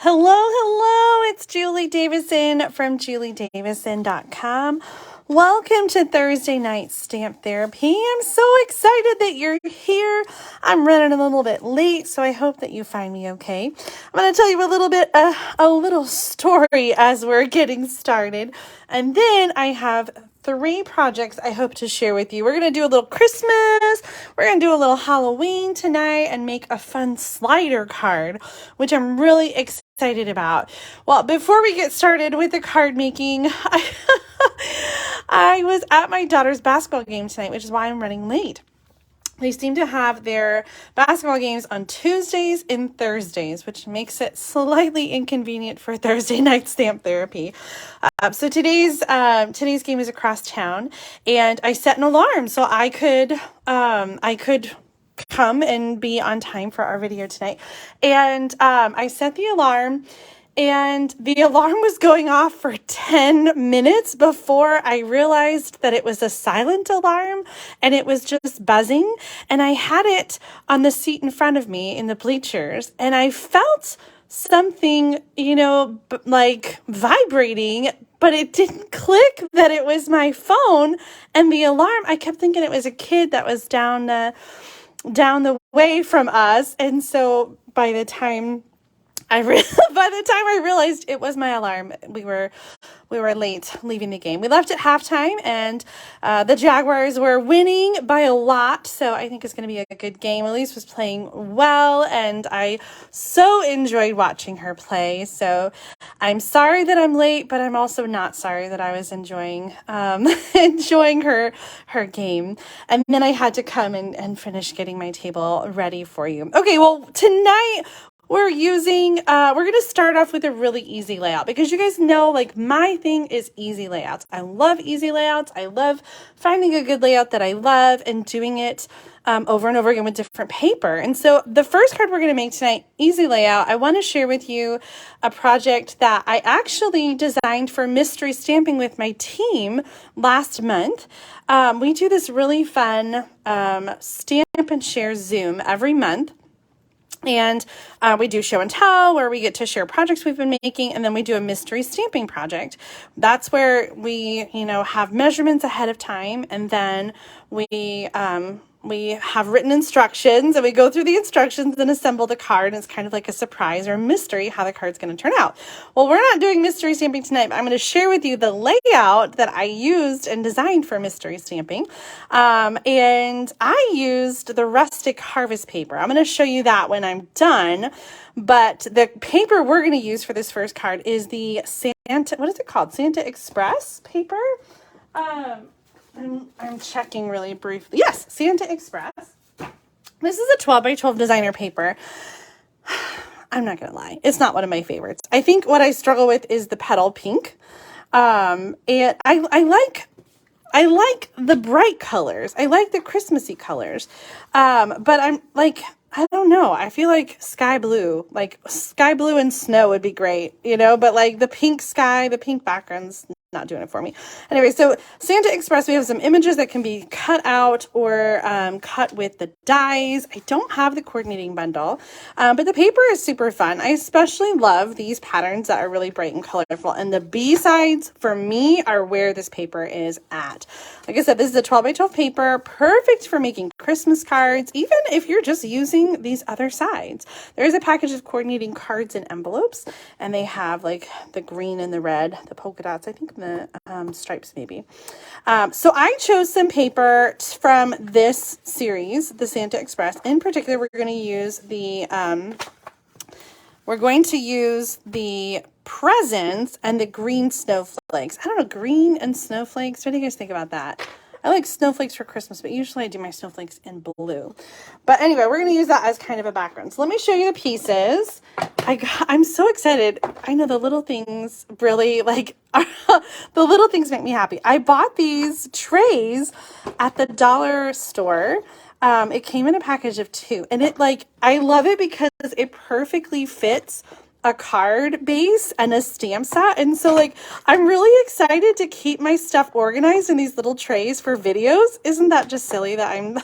Hello, hello, it's Julie Davison from juliedavison.com. Welcome to Thursday Night Stamp Therapy. I'm so excited that you're here. I'm running a little bit late, so I hope that you find me okay. I'm going to tell you a little story as we're getting started. And then I have 3 projects I hope to share with you. We're going to do a little Christmas, we're going to do a little Halloween tonight, and make a fun slider card, which I'm really excited about. Well, before we get started with the card making, I was at my daughter's basketball game tonight, which is why I'm running late. They seem to have their basketball games on Tuesdays and Thursdays, which makes it slightly inconvenient for Thursday night stamp therapy. So today's game is across town, and I set an alarm so I could come and be on time for our video tonight. And I set the alarm. And the alarm was going off for 10 minutes before I realized that it was a silent alarm and it was just buzzing. And I had it on the seat in front of me in the bleachers, and I felt something, like vibrating, but it didn't click that it was my phone and the alarm. I kept thinking it was a kid that was down the way from us. And so by the time I realized it was my alarm, we were late leaving the game. We left at halftime, and the Jaguars were winning by a lot, so I think it's going to be a good game. Elise was playing well, and I so enjoyed watching her play. So I'm sorry that I'm late, but I'm also not sorry that I was enjoying her game. And then I had to come and finish getting my table ready for you. Okay, well, tonight we're going to start off with a really easy layout, because you guys know, my thing is easy layouts. I love easy layouts. I love finding a good layout that I love and doing it over and over again with different paper. And so the first card we're going to make tonight, easy layout, I want to share with you a project that I actually designed for mystery stamping with my team last month. We do this really fun stamp and share Zoom every month. And we do show and tell, where we get to share projects we've been making, and then we do a mystery stamping project. That's where we, have measurements ahead of time, and then we have written instructions, and we go through the instructions and assemble the card. And it's kind of like a surprise or a mystery how the card's going to turn out. Well, we're not doing mystery stamping tonight, but I'm going to share with you the layout that I used and designed for mystery stamping. And I used the Rustic harvest paper. I'm going to show you that when I'm done. But the paper we're going to use for this first card is the what is it called? Santa Express paper? I'm checking really briefly. Yes, Santa Express. This is a 12 by 12 designer paper. I'm not going to lie. It's not one of my favorites. I think what I struggle with is the petal pink. And I like the bright colors. I like the Christmassy colors. But I'm I don't know. I feel like sky blue and snow would be great, but the pink sky, the pink background's not doing it for me. Anyway, so Santa Express, we have some images that can be cut out or cut with the dies. I don't have the coordinating bundle, but the paper is super fun. I especially love these patterns that are really bright and colorful. And the B-sides for me are where this paper is at. Like I said, this is a 12 by 12 paper, perfect for making Christmas cards, even if you're just using these other sides. There is a package of coordinating cards and envelopes, and they have the green and the red, the polka dots, I think the stripes maybe. So I chose some paper from this series, the Santa Express. In particular, we're going to use the presents and the green snowflakes. I don't know, green and snowflakes. What do you guys think about that? I like snowflakes for Christmas, but usually I do my snowflakes in blue. But anyway, we're going to use that as kind of a background. So let me show you the pieces. I'm so excited. I know the little things really the little things make me happy. I bought these trays at the dollar store. It came in a package of 2, and I love it because it perfectly fits a card base and a stamp set. And so I'm really excited to keep my stuff organized in these little trays for videos. Isn't that just silly that I'm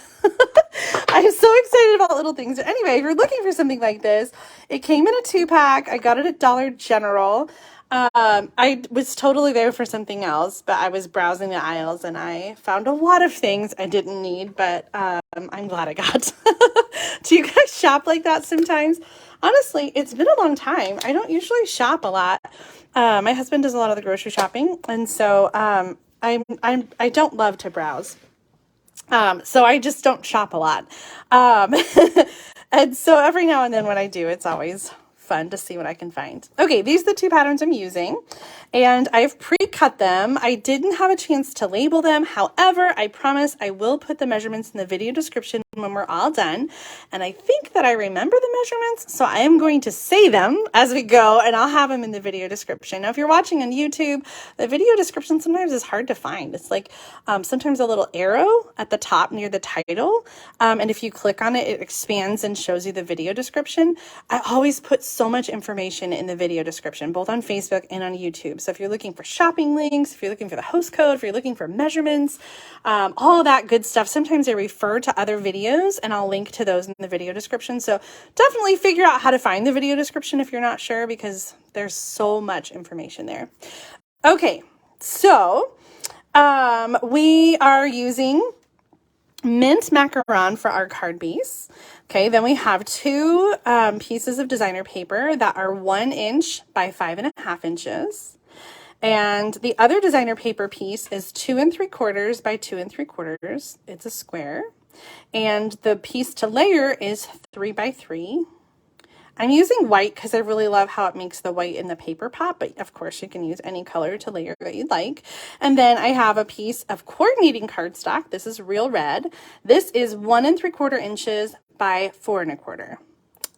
I'm so excited about little things. Anyway, if you're looking for something like this, it came in a 2-pack. I got it at Dollar General. I was totally there for something else, but I was browsing the aisles and I found a lot of things I didn't need, but I'm glad I got. Do you guys shop like that sometimes? Honestly, it's been a long time. I don't usually shop a lot. My husband does a lot of the grocery shopping, and so I don't love to browse. So I just don't shop a lot. And so every now and then when I do, it's always fun to see what I can find. Okay, these are the 2 patterns I'm using, and I've pre-cut them. I didn't have a chance to label them. However, I promise I will put the measurements in the video description when we're all done. And I think that I remember the measurements, so I am going to say them as we go, and I'll have them in the video description. Now, if you're watching on YouTube, the video description sometimes is hard to find. It's like sometimes a little arrow at the top near the title, and if you click on it, it expands and shows you the video description. I always put so much information in the video description, both on Facebook and on YouTube. So if you're looking for shopping links, if you're looking for the host code, if you're looking for measurements, all of that good stuff, sometimes I refer to other videos and I'll link to those in the video description. So definitely figure out how to find the video description if you're not sure, because there's so much information there. Okay, so we are using mint macaron for our card base. Okay, then we have 2 pieces of designer paper that are 1 inch by 5.5 inches. And the other designer paper piece is 2 3/4 by 2 3/4. It's a square. And the piece to layer is 3 by 3. I'm using white because I really love how it makes the white in the paper pop, but of course you can use any color to layer that you'd like. And then I have a piece of coordinating cardstock. This is real red. This is 1 3/4 inches by 4 1/4.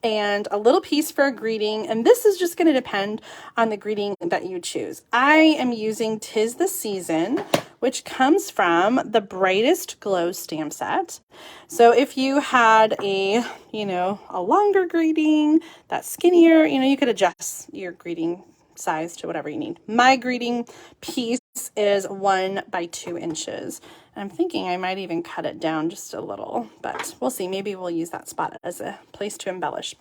And a little piece for a greeting, and this is just going to depend on the greeting that you choose. I am using 'Tis the Season, which comes from the Brightest Glow stamp set. So if you had a longer greeting, that's skinnier, you could adjust your greeting size to whatever you need. My greeting piece is 1 by 2 inches. I'm thinking I might even cut it down just a little, but we'll see. Maybe we'll use that spot as a place to embellish.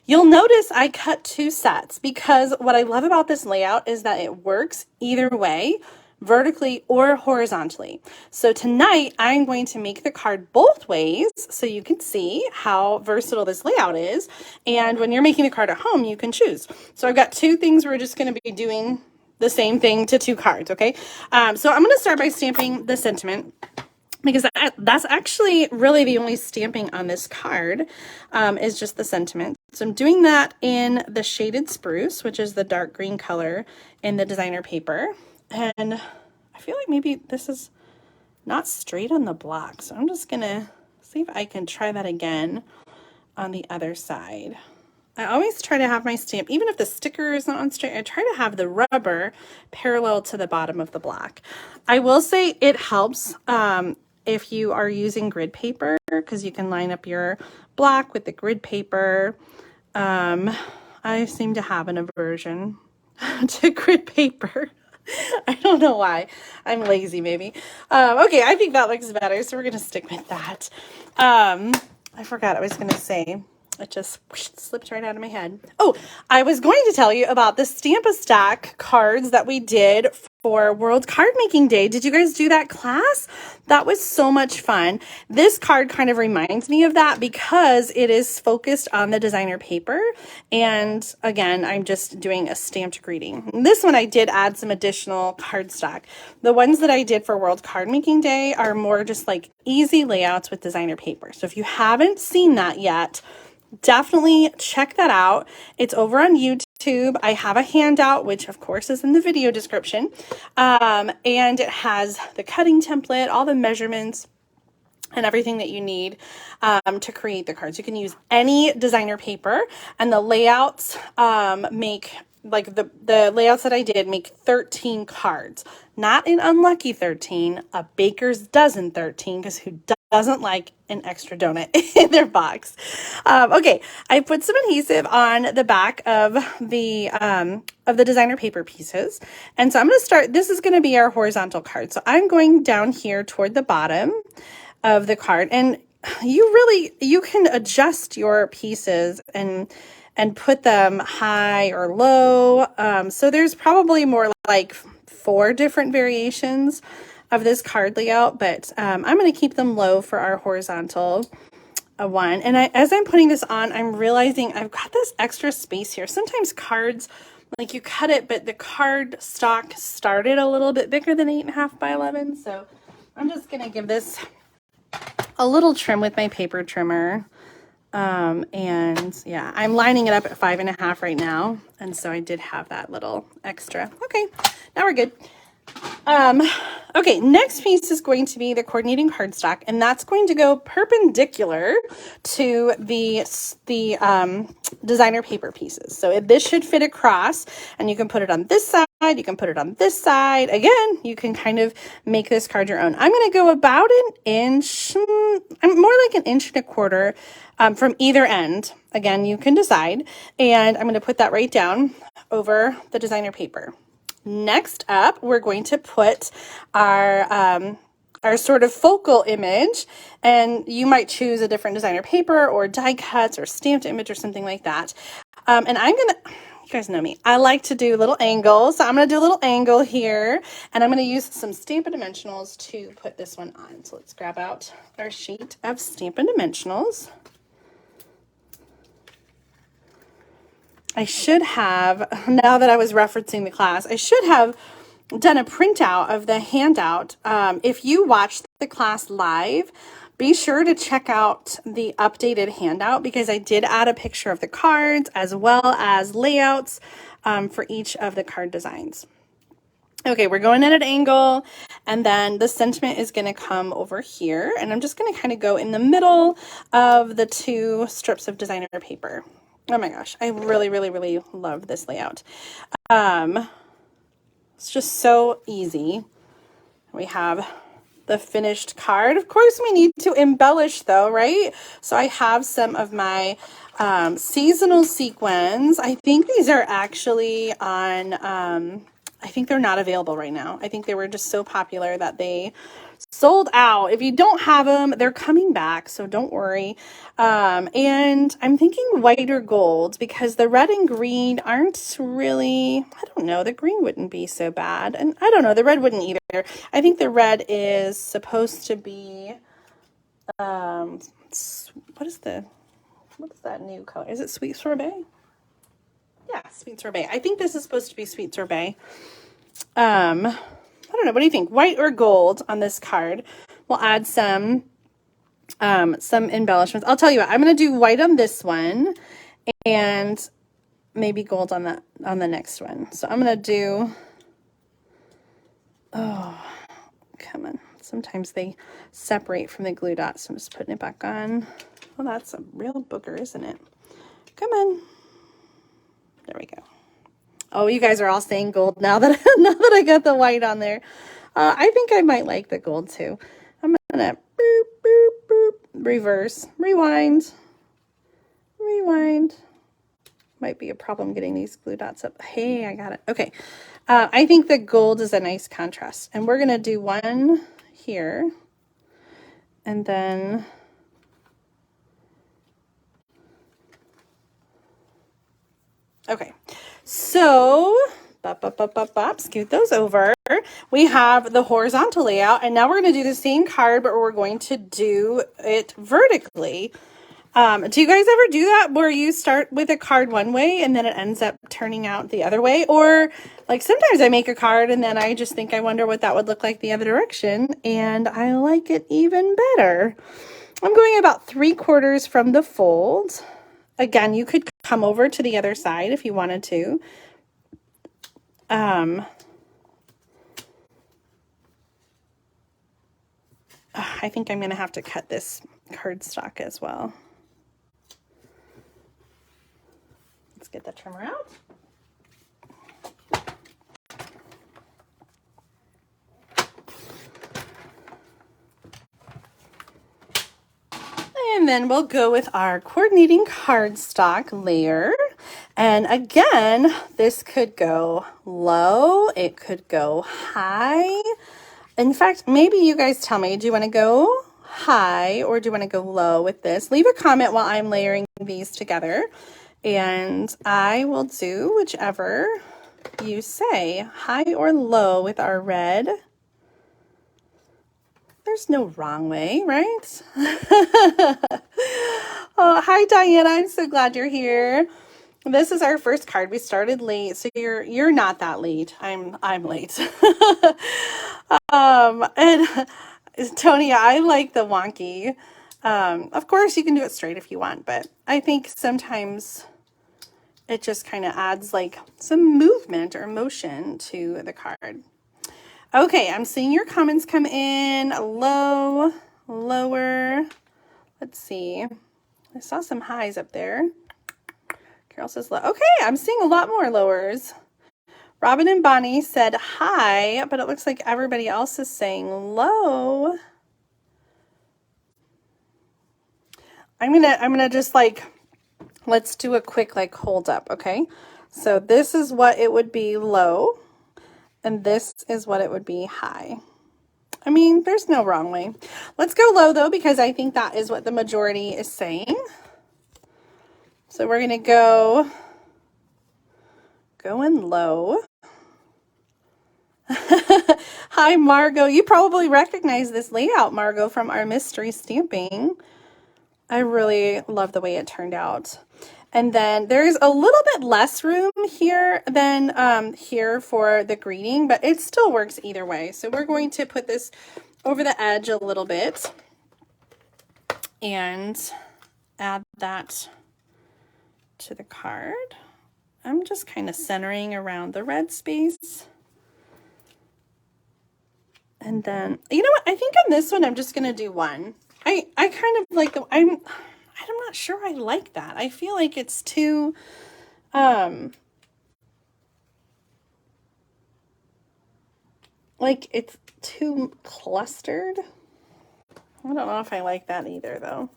You'll notice I cut 2 sets because what I love about this layout is that it works either way, vertically or horizontally. So tonight I'm going to make the card both ways so you can see how versatile this layout is. And when you're making the card at home, you can choose. So I've got 2 things we're just going to be doing the same thing to 2 cards, okay? So I'm going to start by stamping the sentiment, because that's actually really the only stamping on this card, is just the sentiment. So I'm doing that in the shaded spruce, which is the dark green color in the designer paper. And I feel like maybe this is not straight on the block, so I'm just going to see if I can try that again on the other side. I always try to have my stamp, even if the sticker is not on straight, I try to have the rubber parallel to the bottom of the block. I will say it helps if you are using grid paper, because you can line up your block with the grid paper. I seem to have an aversion to grid paper. I don't know why. I'm lazy, maybe. Okay, I think that looks better, so we're going to stick with that. I forgot I was going to say. It just slipped right out of my head. Oh, I was going to tell you about the Stamp-A-Stack cards that we did for World Card Making Day. Did you guys do that class? That was so much fun. This card kind of reminds me of that because it is focused on the designer paper. And again, I'm just doing a stamped greeting. This one I did add some additional cardstock. The ones that I did for World Card Making Day are more just like easy layouts with designer paper. So if you haven't seen that yet, definitely check that out. It's over on YouTube. I have a handout, which of course is in the video description. And it has the cutting template, all the measurements, and everything that you need to create the cards. You can use any designer paper, and the layouts make, like the layouts that I did make 13 cards. Not an unlucky 13, a baker's dozen 13, because who doesn't like an extra donut in their box? Okay, I put some adhesive on the back of the designer paper pieces. And so I'm going to start, this is going to be our horizontal card. So I'm going down here toward the bottom of the card. And you can adjust your pieces and put them high or low. So there's probably more like 4 different variations of this card layout, but I'm going to keep them low for our horizontal one. And as I'm putting this on, I'm realizing I've got this extra space here. Sometimes cards, like you cut it, but the card stock started a little bit bigger than 8.5 by 11. So I'm just going to give this a little trim with my paper trimmer. And yeah, I'm lining it up at 5.5 right now. And so I did have that little extra. Okay, now we're good. Okay, next piece is going to be the coordinating cardstock, and that's going to go perpendicular to the designer paper pieces. So this should fit across, and you can put it on this side, you can put it on this side. Again, you can kind of make this card your own. I'm going to go about an inch, more like an inch and a quarter from either end. Again, you can decide, and I'm going to put that right down over the designer paper. Next up, we're going to put our sort of focal image, and you might choose a different designer paper or die cuts or stamped image or something like that. And I'm going to, you guys know me, I like to do little angles. So I'm going to do a little angle here, and I'm going to use some Stampin' Dimensionals to put this one on. So let's grab out our sheet of Stampin' Dimensionals. I should have, now that I was referencing the class, I should have done a printout of the handout. If you watched the class live, be sure to check out the updated handout because I did add a picture of the cards as well as layouts for each of the card designs. Okay, we're going at an angle, and then the sentiment is going to come over here, and I'm just going to kind of go in the middle of the 2 strips of designer paper. Oh my gosh, I really, really, really love this layout. It's just so easy. We have the finished card. Of course, we need to embellish though, right? So I have some of my seasonal sequins. I think these are actually on, I think they're not available right now. I think they were just so popular that they sold out. If you don't have them, they're coming back, so don't worry. And I'm thinking white or gold because the red and green aren't really, I don't know, the green wouldn't be so bad. And I don't know, the red wouldn't either. I think the red is supposed to be, what is that new color? Is it Sweet Sorbet? Yeah, Sweet Sorbet. I think this is supposed to be Sweet Sorbet. I don't know. What do you think? White or gold on this card? We'll add some embellishments. I'll tell you what, I'm going to do white on this one and maybe gold on the next one. So I'm going to do, oh, come on. Sometimes they separate from the glue dots. So I'm just putting it back on. Well, that's a real booger, isn't it? Come on. There we go. Oh, you guys are all saying gold now that I got the white on there. I think I might like the gold too. I'm gonna boop, boop, boop, reverse, rewind. Might be a problem getting these glue dots up. Hey, I got it. Okay. I think the gold is a nice contrast, and we're gonna do one here, and then okay. So, scoot those over. We have the horizontal layout, and now we're going to do the same card, but we're going to do it vertically. Do you guys ever do that where you start with a card one way and then it ends up turning out the other way? Or like sometimes I make a card and then I just think I wonder what that would look like the other direction, and I like it even better. I'm going about 3/4 from the fold. Again, you could come over to the other side if you wanted to. I think I'm going to have to cut this cardstock as well. Let's get the trimmer out. And then we'll go with our coordinating cardstock layer. And again, this could go low, it could go high. In fact, maybe you guys tell me, do you want to go high or do you want to go low with this? Leave a comment while I'm layering these together, and I will do whichever you say, high or low with our red. There's no wrong way, right? Oh, hi Diana, I'm so glad you're here. This is our first card. We started late, so you're not that late. I'm late. And Tonya, I like the wonky. Of course you can do it straight if you want, but I think sometimes it just kind of adds like some movement or motion to the card. Okay, I'm seeing your comments come in. Low, lower. Let's see. I saw some highs up there. Carol says low. Okay, I'm seeing a lot more lowers. Robin and Bonnie said high, but it looks like everybody else is saying low. I'm gonna just like, let's do a quick like hold up, okay? So this is what it would be low, and this is what it would be high. I mean, there's no wrong way. Let's go low though, because I think that is what the majority is saying. So we're gonna go in low. Hi, Margot. You probably recognize this layout, Margot, from our mystery stamping. I really love the way it turned out. And then there's a little bit less room here than here for the greeting, but it still works either way. So we're going to put this over the edge a little bit and add that to the card. I'm just kind of centering around the red space. And then, you know what? I think on this one, I'm just going to do one. I kind of like the, I'm not sure I like that. I feel like it's too, like it's too clustered. I don't know if I like that either though.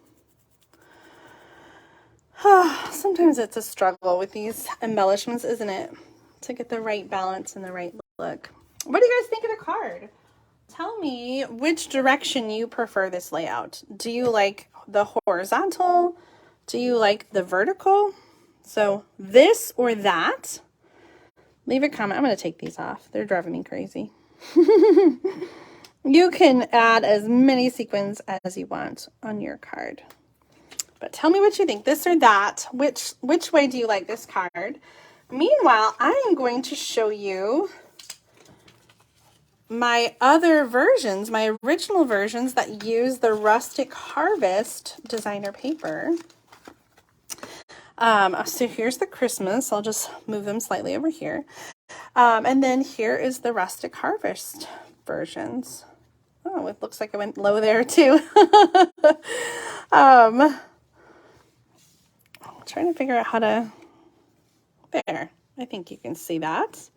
Sometimes it's a struggle with these embellishments, isn't it? To get the right balance and the right look. What do you guys think of the card? Tell me which direction you prefer this layout. Do you like the horizontal? Do you like the vertical? So this or that? Leave a comment. I'm going to take these off. They're driving me crazy. You can add as many sequins as you want on your card. But tell me what you think, this or that. Which way do you like this card? Meanwhile, I am going to show you my other versions, my original versions that use the Rustic Harvest designer paper. So here's the Christmas. I'll just move them slightly over here. And then here is the Rustic Harvest versions. Oh, it looks like I went low there too. I'm trying to figure out how to, there, I think you can see that.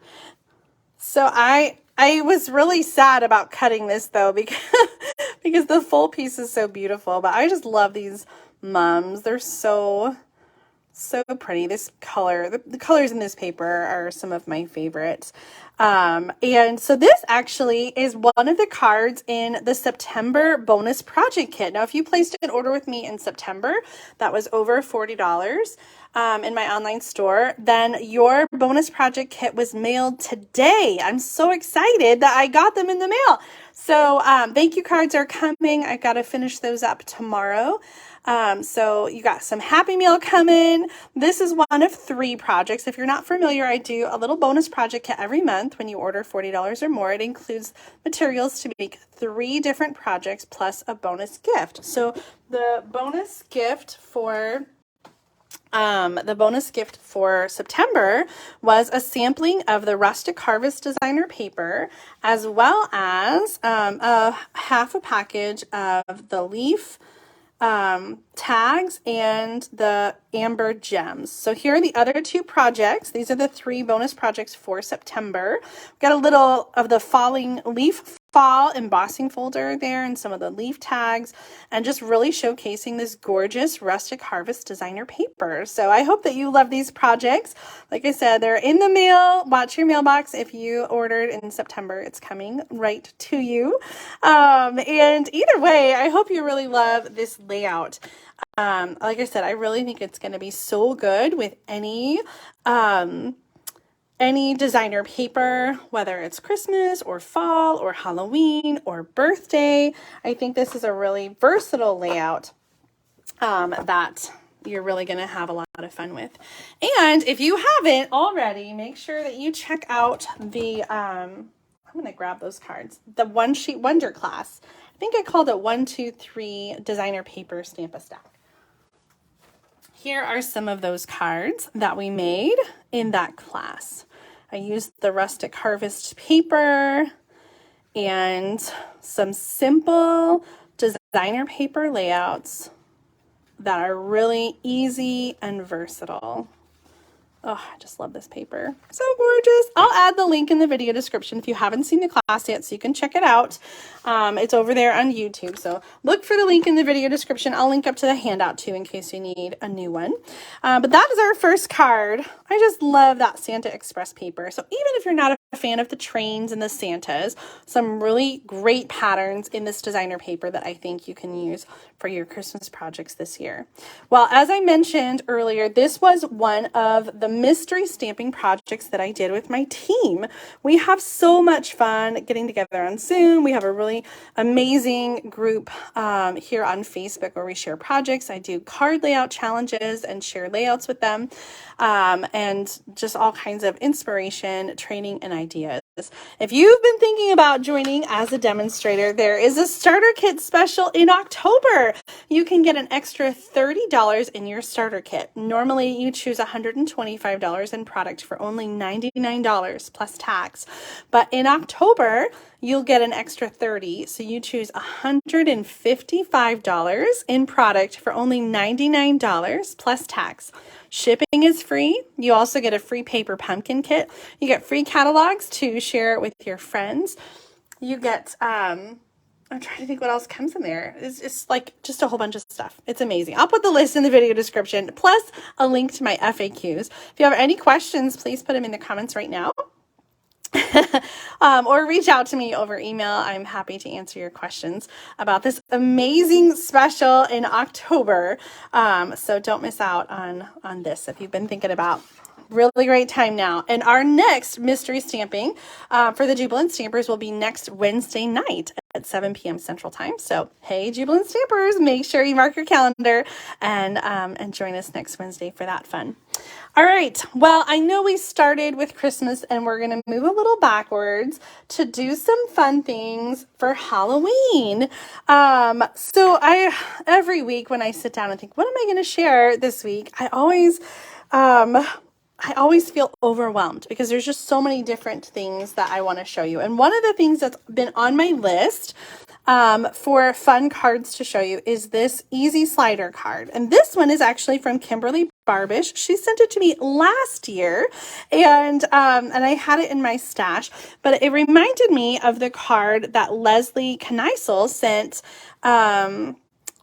So I was really sad about cutting this though, because the full piece is so beautiful, but I just love these mums. They're so pretty. This color, the colors in this paper are some of my favorites. And so this actually is one of the cards in the September bonus project kit. Now, if you placed an order with me in September, that was over $40 in my online store, then your bonus project kit was mailed today. I'm so excited that I got them in the mail. So thank you cards are coming. I've got to finish those up tomorrow. So you got some Happy Meal coming. This is one of 3 projects. If you're not familiar, I do a little bonus project kit every month when you order $40 or more. It includes materials to make 3 different projects plus a bonus gift. So the bonus gift for September was a sampling of the Rustic Harvest designer paper, as well as half a package of the leaf tags and the amber gems. So here are the other 2 projects. These are the 3 bonus projects for September. We've got a little of the falling leaf fall embossing folder there and some of the leaf tags, and just really showcasing this gorgeous Rustic Harvest designer paper. So I hope that you love these projects. Like I said, they're in the mail. Watch your mailbox. If you ordered in September, it's coming right to you. And either way, I hope you really love this layout. Like I said, I really think it's going to be so good with any designer paper, whether it's Christmas or fall or Halloween or birthday. I think this is a really versatile layout that you're really going to have a lot of fun with. And if you haven't already, make sure that you check out the, I'm going to grab those cards, the One Sheet Wonder class. I think I called it 1, 2, 3 designer paper stamp a stack. Here are some of those cards that we made in that class. I used the Rustic Harvest paper and some simple designer paper layouts that are really easy and versatile. Oh, I just love this paper. So gorgeous. I'll add the link in the video description if you haven't seen the class yet, so you can check it out. It's over there on YouTube. So look for the link in the video description. I'll link up to the handout too in case you need a new one. But that is our first card. I just love that Santa Express paper. So even if you're not a fan of the trains and the Santas, some really great patterns in this designer paper that I think you can use for your Christmas projects this year. Well, as I mentioned earlier, this was one of the mystery stamping projects that I did with my team. We have so much fun getting together on Zoom. We have a really amazing group here on Facebook where we share projects. I do card layout challenges and share layouts with them, and just all kinds of inspiration, training, and ideas. If you've been thinking about joining as a demonstrator, there is a starter kit special in October. You can get an extra $30 in your starter kit. Normally you choose $125 in product for only $99 plus tax. But in October, you'll get an extra $30. So you choose $155 in product for only $99 plus tax. Shipping is free. You also get a free paper pumpkin kit. You get free catalogs to share with your friends. You get, I'm trying to think what else comes in there. It's like just a whole bunch of stuff. It's amazing. I'll put the list in the video description, plus a link to my FAQs. If you have any questions, please put them in the comments right now. Or reach out to me over email. I'm happy to answer your questions about this amazing special in October. So don't miss out on this if you've been thinking about. Really great time now. And our next mystery stamping for the Jubilant Stampers will be next Wednesday night at 7 p.m. Central Time. So, hey, Jubilant Stampers, make sure you mark your calendar and join us next Wednesday for that fun. All right. Well, I know we started with Christmas and we're going to move a little backwards to do some fun things for Halloween. So every week when I sit down and think, what am I going to share this week? I always feel overwhelmed because there's just so many different things that I want to show you. And one of the things that's been on my list for fun cards to show you is this easy slider card. And this one is actually from Kimberly Barbish. She sent it to me last year and I had it in my stash, but it reminded me of the card that Leslie Kneisel sent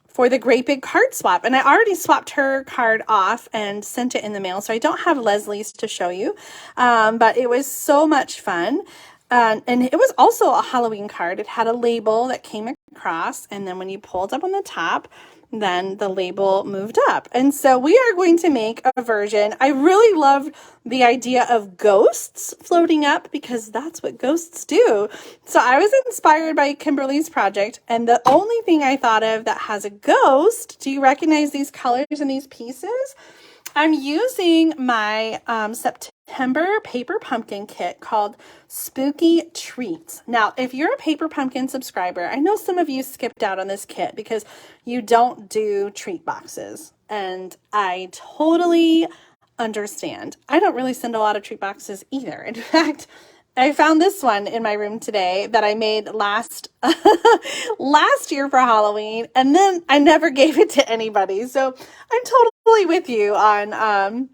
for the Great Big Card Swap. And I already swapped her card off and sent it in the mail, so I don't have Leslie's to show you, but it was so much fun. And it was also a Halloween card. It had a label that came across, and then when you pulled up on the top, then the label moved up. And so we are going to make a version. I really love the idea of ghosts floating up because that's what ghosts do. So I was inspired by Kimberly's project, and the only thing I thought of that has a ghost, do you recognize these colors and these pieces? I'm using my September paper pumpkin kit called Spooky Treats. Now, if you're a paper pumpkin subscriber, I know some of you skipped out on this kit because you don't do treat boxes, and I totally understand. I don't really send a lot of treat boxes either. In fact, I found this one in my room today that I made last year for Halloween, and then I never gave it to anybody. So I'm totally with you on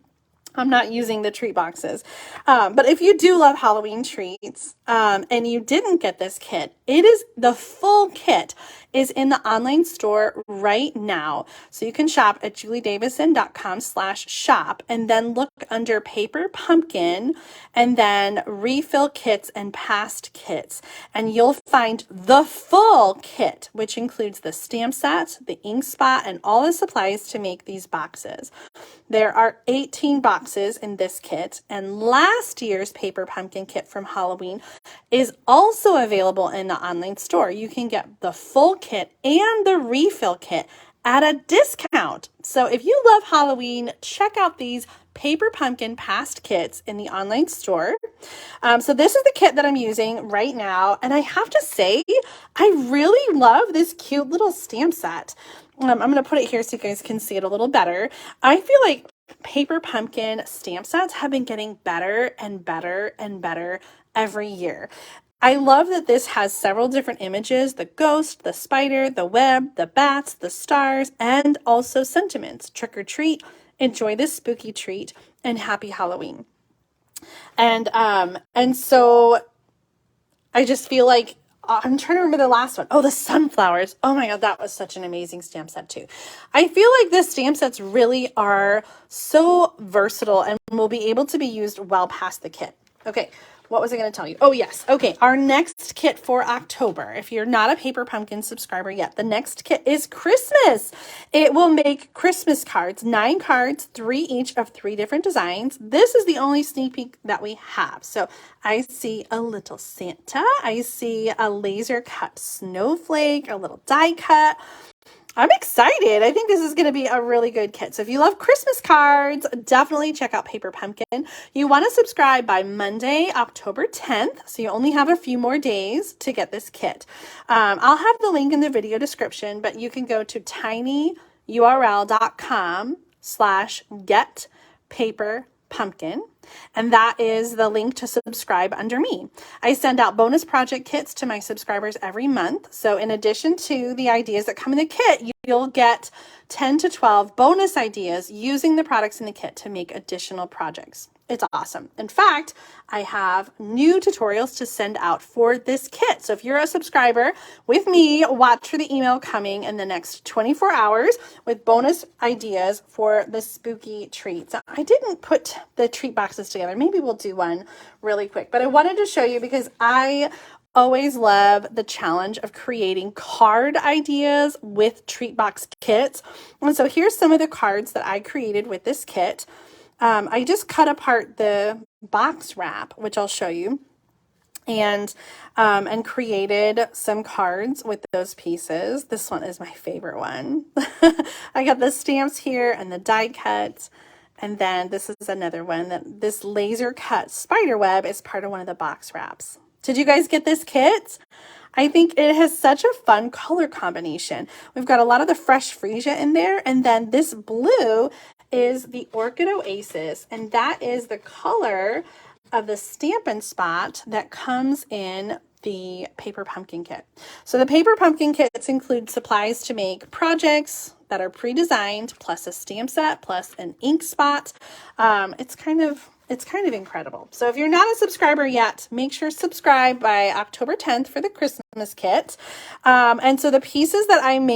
I'm not using the treat boxes. But if you do love Halloween treats and you didn't get this kit, it is the full kit is in the online store right now. So you can shop at juliedavison.com/shop and then look under Paper Pumpkin and then refill kits and past kits. And you'll find the full kit, which includes the stamp set, the ink spot, and all the supplies to make these boxes. There are 18 boxes in this kit, and last year's Paper Pumpkin kit from Halloween is also available in the online store. You can get the full kit and the refill kit at a discount. So if you love Halloween, check out these Paper Pumpkin past kits in the online store. So this is the kit that I'm using right now, and I have to say, I really love this cute little stamp set. I'm going to put it here so you guys can see it a little better. I feel like Paper Pumpkin stamp sets have been getting better and better and better every year. I love that this has several different images: the ghost, the spider, the web, the bats, the stars, and also sentiments. Trick or treat, enjoy this spooky treat, and happy Halloween. And so I just feel like I'm trying to remember the last one. Oh, the sunflowers. Oh my God, that was such an amazing stamp set too. I feel like the stamp sets really are so versatile and will be able to be used well past the kit. Okay, what was I going to tell you? Oh yes, okay, our next kit for October. If you're not a Paper Pumpkin subscriber yet, the next kit is Christmas. It will make Christmas cards, 9 cards, 3 each of 3 different designs. This is the only sneak peek that we have. So I see a little Santa. I see a laser cut snowflake, a little die cut. I'm excited. I think this is going to be a really good kit. So if you love Christmas cards, definitely check out Paper Pumpkin. You want to subscribe by Monday, October 10th. So you only have a few more days to get this kit. I'll have the link in the video description, but you can go to tinyurl.com/getpaperpumpkin. And that is the link to subscribe under me. I send out bonus project kits to my subscribers every month. So in addition to the ideas that come in the kit, you'll get 10 to 12 bonus ideas using the products in the kit to make additional projects. It's awesome. In fact, I have new tutorials to send out for this kit. So if you're a subscriber with me, watch for the email coming in the next 24 hours with bonus ideas for the spooky treats. I didn't put the treat boxes together. Maybe we'll do one really quick, but I wanted to show you because I always love the challenge of creating card ideas with treat box kits. And so here's some of the cards that I created with this kit. I just cut apart the box wrap, which I'll show you, and created some cards with those pieces. This one is my favorite one. I got the stamps here and the die cut, and then this is another one that this laser cut spider web is part of one of the box wraps. Did you guys get this kit? I think it has such a fun color combination. We've got a lot of the fresh freesia in there, and then this blue is the Orchid Oasis, and that is the color of the Stampin' Spot that comes in the Paper Pumpkin kit. So the Paper Pumpkin kits include supplies to make projects that are pre-designed, plus a stamp set, plus an ink spot. It's kind of incredible. So if you're not a subscriber yet, make sure to subscribe by October 10th for the Christmas kit. And so the pieces that I'm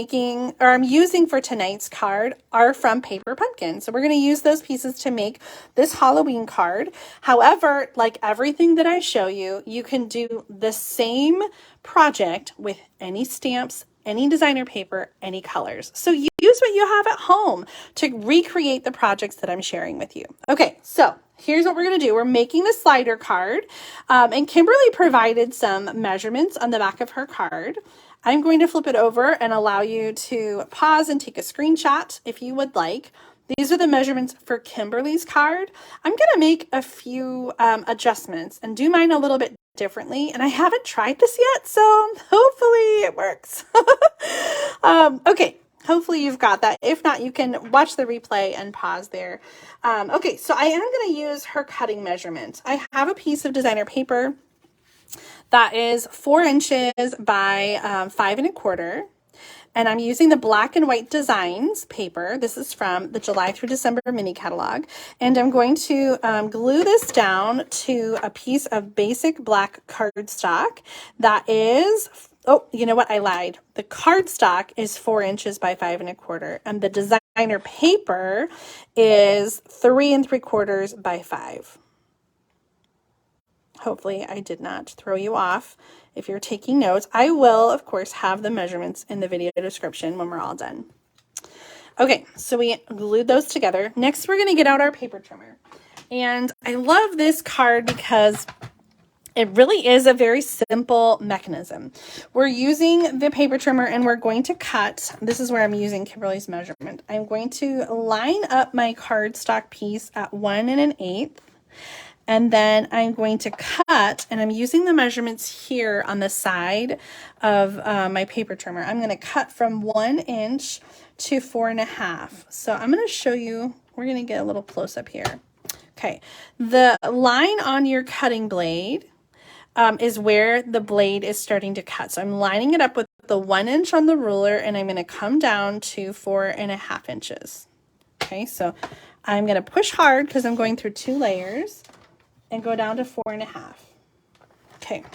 using for tonight's card are from Paper Pumpkin. So we're going to use those pieces to make this Halloween card. However, like everything that I show you, you can do the same project with any stamps, any designer paper, any colors. So use what you have at home to recreate the projects that I'm sharing with you. Okay, so here's what we're going to do. We're making the slider card, and Kimberly provided some measurements on the back of her card. I'm going to flip it over and allow you to pause and take a screenshot if you would like. These are the measurements for Kimberly's card. I'm going to make a few adjustments and do mine a little bit differently, and I haven't tried this yet, so hopefully it works. Okay, hopefully you've got that. If not, you can watch the replay and pause there. Okay, so I am going to use her cutting measurement. I have a piece of designer paper that is 4 inches by 5 1/4. And I'm using the Black and White Designs paper. This is from the July through December mini catalog. And I'm going to glue this down to a piece of basic black cardstock that is, oh, you know what? I lied. The cardstock is 4 inches by 5 1/4, and the designer paper is 3 3/4 by 5. Hopefully I did not throw you off. If you're taking notes, I will, of course, have the measurements in the video description when we're all done. Okay, so we glued those together. Next, we're going to get out our paper trimmer. And I love this card because it really is a very simple mechanism. We're using the paper trimmer and we're going to cut. This is where I'm using Kimberly's measurement. I'm going to line up my cardstock piece at 1 1/8. And then I'm going to cut, and I'm using the measurements here on the side of my paper trimmer. I'm going to cut from 1 inch to 4 1/2. So I'm going to show you, we're going to get a little close up here. Okay, the line on your cutting blade is where the blade is starting to cut. So I'm lining it up with the 1 inch on the ruler, and I'm going to come down to 4 1/2 inches. Okay, so I'm going to push hard because I'm going through 2 layers. And go down to 4 1/2. Okay.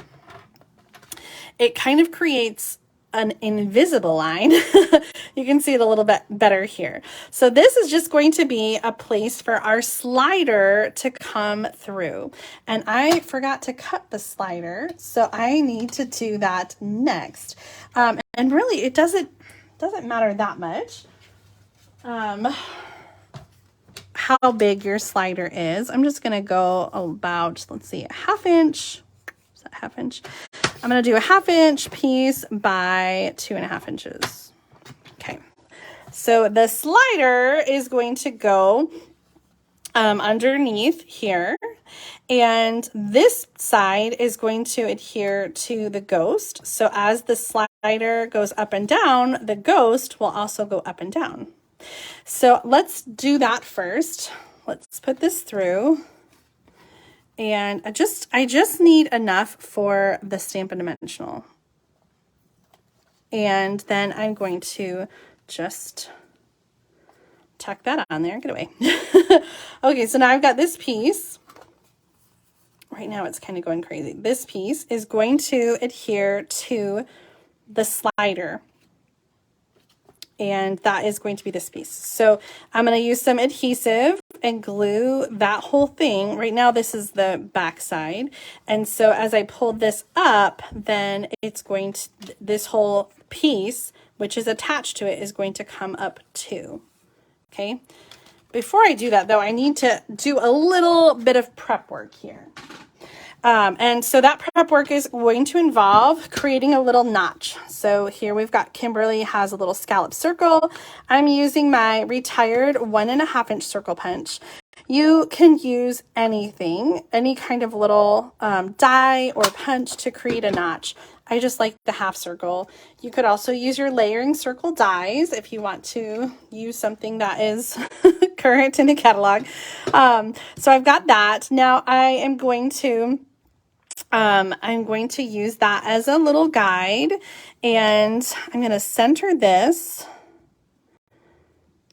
It kind of creates an invisible line. You can see it a little bit better here. So this is just going to be a place for our slider to come through. And I forgot to cut the slider, so I need to do that next. And really, it doesn't matter that much. How big your slider is. I'm just going to go about, let's see, a 1/2 inch. Is that 1/2 inch? I'm going to do a 1/2 inch piece by 2 1/2 inches. Okay. So the slider is going to go underneath here, and this side is going to adhere to the ghost. So as the slider goes up and down, the ghost will also go up and down. So let's do that first. Let's put this through. And I just need enough for the Stampin' Dimensional. And then I'm going to just tuck that on there. Get away. Okay, so now I've got this piece. Right now it's kind of going crazy. This piece is going to adhere to the slider. And that is going to be this piece. So I'm going to use some adhesive and glue that whole thing. Right now this is the back side. And so as I pull this up, then it's going to, this whole piece, which is attached to it, is going to come up too. Okay. Before I do that though, I need to do a little bit of prep work here. And so that prep work is going to involve creating a little notch. So here we've got Kimberly has a little scallop circle. I'm using my retired 1 1/2 inch circle punch. You can use anything, any kind of little die or punch to create a notch. I just like the half circle. You could also use your layering circle dies if you want to use something that is current in the catalog. So I've got that. Now I am going to use that as a little guide, and I'm going to center this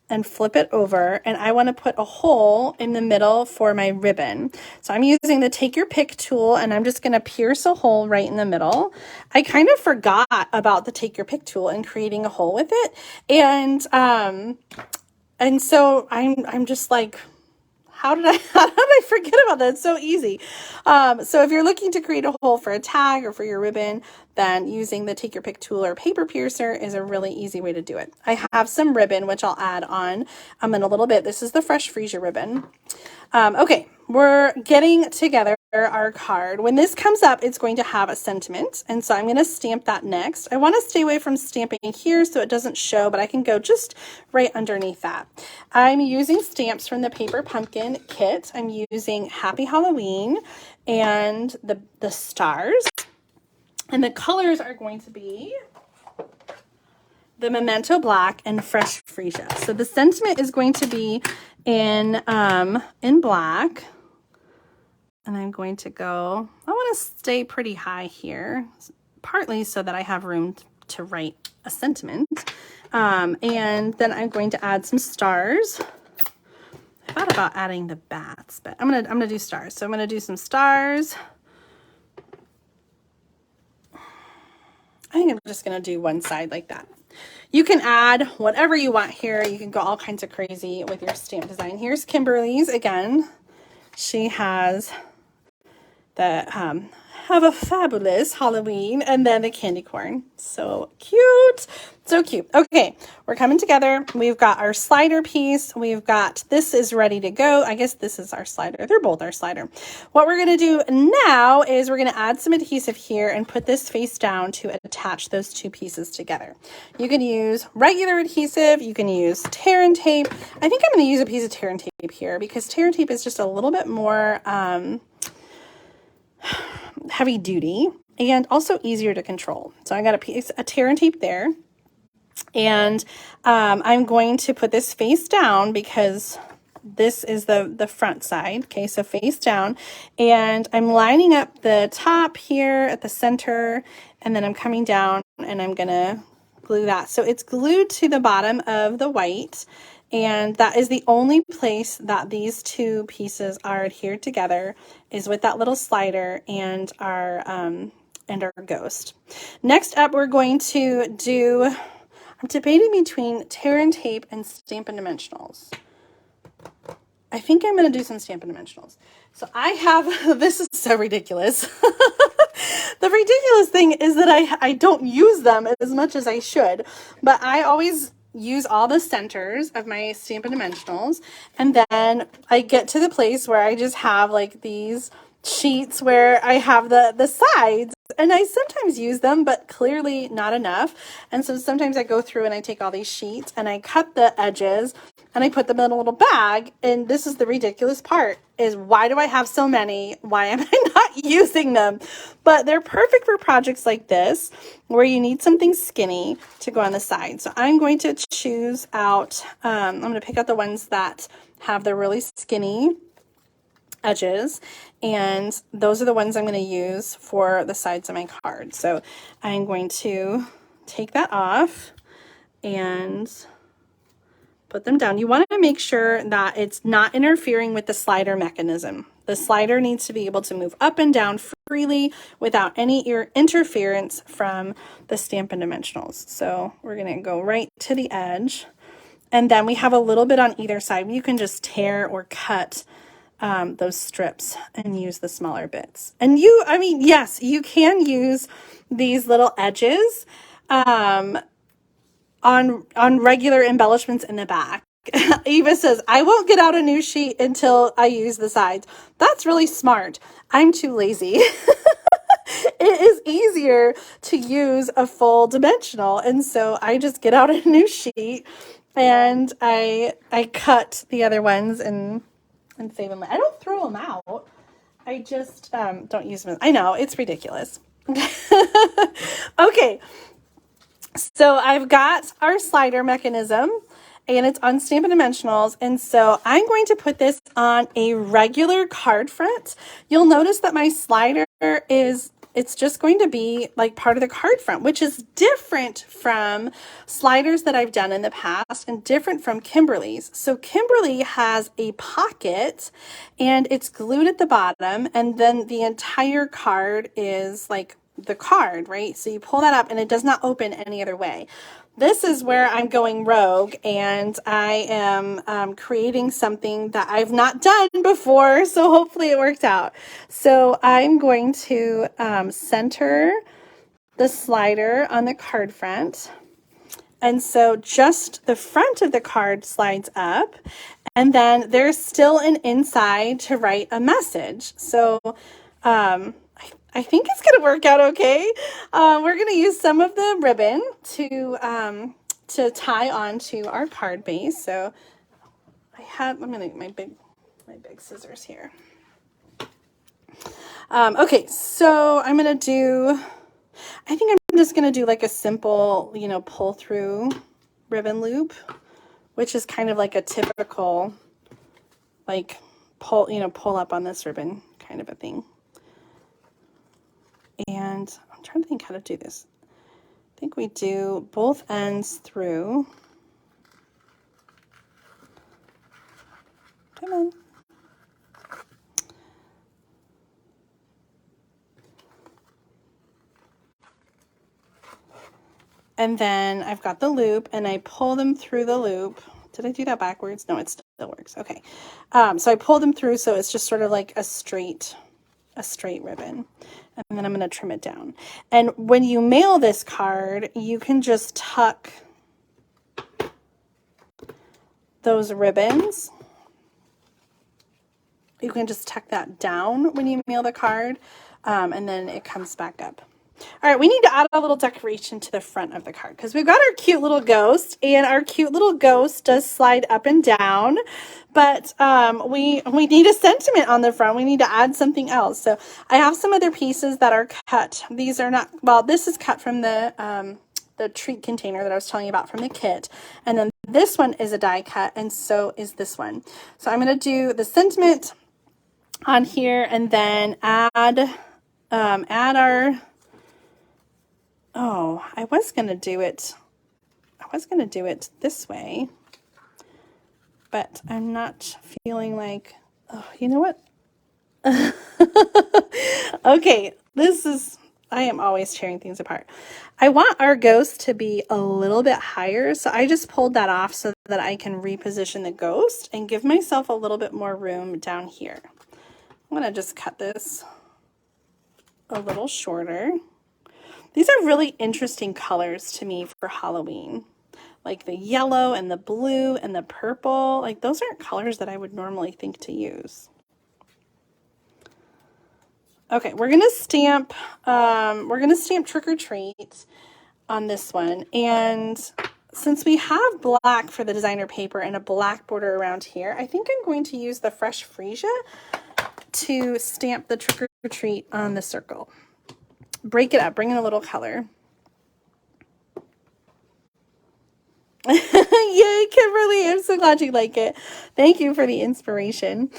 and flip it over, and I want to put a hole in the middle for my ribbon. So I'm using the Take Your Pick tool, and I'm just going to pierce a hole right in the middle. I kind of forgot about the Take Your Pick tool and creating a hole with it, and so I'm just like, how did I forget about that? It's so easy. So if you're looking to create a hole for a tag or for your ribbon, then using the Take Your Pick tool or paper piercer is a really easy way to do it. I have some ribbon, which I'll add on in a little bit. This is the Fresh Freesia ribbon. Okay, we're getting together our card. When this comes up, it's going to have a sentiment, and so I'm going to stamp that next. I want to stay away from stamping here so it doesn't show, but I can go just right underneath that. I'm using stamps from the Paper Pumpkin kit. I'm using Happy Halloween and the stars, and the colors are going to be the Memento Black and Fresh Freesia. So the sentiment is going to be in black. And I'm going to go, I want to stay pretty high here, partly so that I have room to write a sentiment. And then I'm going to add some stars. I thought about adding the bats, but I'm gonna do stars. So I'm gonna do some stars. I think I'm just gonna do one side like that. You can add whatever you want here. You can go all kinds of crazy with your stamp design. Here's Kimberly's again. She has the have a fabulous Halloween, and then the candy corn. So cute. So cute. Okay, we're coming together. We've got our slider piece. We've got, this is ready to go. I guess this is our slider. They're both our slider. What we're going to do now is we're going to add some adhesive here and put this face down to attach those two pieces together. You can use regular adhesive. You can use tear and tape. I think I'm going to use a piece of tear and tape here because tear and tape is just a little bit more heavy duty and also easier to control. So I got a piece of tear and tape there. And I'm going to put this face down because this is the front side. Okay, so face down. And I'm lining up the top here at the center. And then I'm coming down and I'm going to glue that. So it's glued to the bottom of the white. And that is the only place that these two pieces are adhered together is with that little slider and our ghost. Next up, we're going to do, I'm debating between tear and tape and Stampin' Dimensionals. I think I'm going to do some Stampin' Dimensionals. So I have, this is so ridiculous. The ridiculous thing is that I don't use them as much as I should, but I always use all the centers of my Stampin' Dimensionals, and then I get to the place where I just have like these sheets where I have the sides, and I sometimes use them, but clearly not enough. And so sometimes I go through and I take all these sheets and I cut the edges and I put them in a little bag. And this is the ridiculous part, is why do I have so many? Why am I not using them? But they're perfect for projects like this, where you need something skinny to go on the side. So I'm going to choose out, I'm going to pick out the ones that have the really skinny edges, and those are the ones I'm going to use for the sides of my card. So I'm going to take that off and put them down. You want to make sure that it's not interfering with the slider mechanism. The slider needs to be able to move up and down freely without any interference from the Stampin' Dimensionals. So we're going to go right to the edge, and then we have a little bit on either side. You can just tear or cut those strips and use the smaller bits. And yes, you can use these little edges on regular embellishments in the back. Eva says, I won't get out a new sheet until I use the sides. That's really smart. I'm too lazy. It is easier to use a full dimensional, and so I just get out a new sheet and I cut the other ones and save them. I don't throw them out. I just don't use them. I know, it's ridiculous. Okay, so I've got our slider mechanism, and it's on Stampin' Dimensionals, and so I'm going to put this on a regular card front. You'll notice that my slider it's just going to be like part of the card front, which is different from sliders that I've done in the past and different from Kimberly's. So Kimberly has a pocket and it's glued at the bottom, and then the entire card is like the card, right? So you pull that up and it does not open any other way. This is where I'm going rogue, and I am creating something that I've not done before, so hopefully it worked out. So I'm going to center the slider on the card front, and so just the front of the card slides up, and then there's still an inside to write a message. So I think it's going to work out okay. We're going to use some of the ribbon to tie onto our card base. So I'm going to get my big scissors here. Okay, so I'm going to do, I think I'm just going to do like a simple, pull through ribbon loop, which is kind of like a typical, like pull up on this ribbon kind of a thing. And I'm trying to think how to do this. I think we do both ends through. Come on. And then I've got the loop and I pull them through the loop. Did I do that backwards? No, it still works. Okay. So I pull them through so it's just sort of like a straight ribbon. And then I'm going to trim it down. And when you mail this card, you can just tuck those ribbons. You can just tuck that down when you mail the card, and then it comes back up. All right, we need to add a little decoration to the front of the card because we've got our cute little ghost, and our cute little ghost does slide up and down, but we need a sentiment on the front. We need to add something else. So I have some other pieces that are cut. These are not, well, this is cut from the treat container that I was telling you about from the kit, and then this one is a die cut, and so is this one. So I'm going to do the sentiment on here, and then add our, oh, I was going to do it this way, but I'm not feeling like, oh, you know what? Okay, I am always tearing things apart. I want our ghost to be a little bit higher, so I just pulled that off so that I can reposition the ghost and give myself a little bit more room down here. I'm going to just cut this a little shorter. These are really interesting colors to me for Halloween. Like the yellow and the blue and the purple. Like those aren't colors that I would normally think to use. Okay, we're gonna stamp Trick or Treat on this one. And since we have black for the designer paper and a black border around here, I think I'm going to use the Fresh Freesia to stamp the Trick or Treat on the circle. Break it up, bring in a little color. Yay, Kimberly, I'm so glad you like it. Thank you for the inspiration.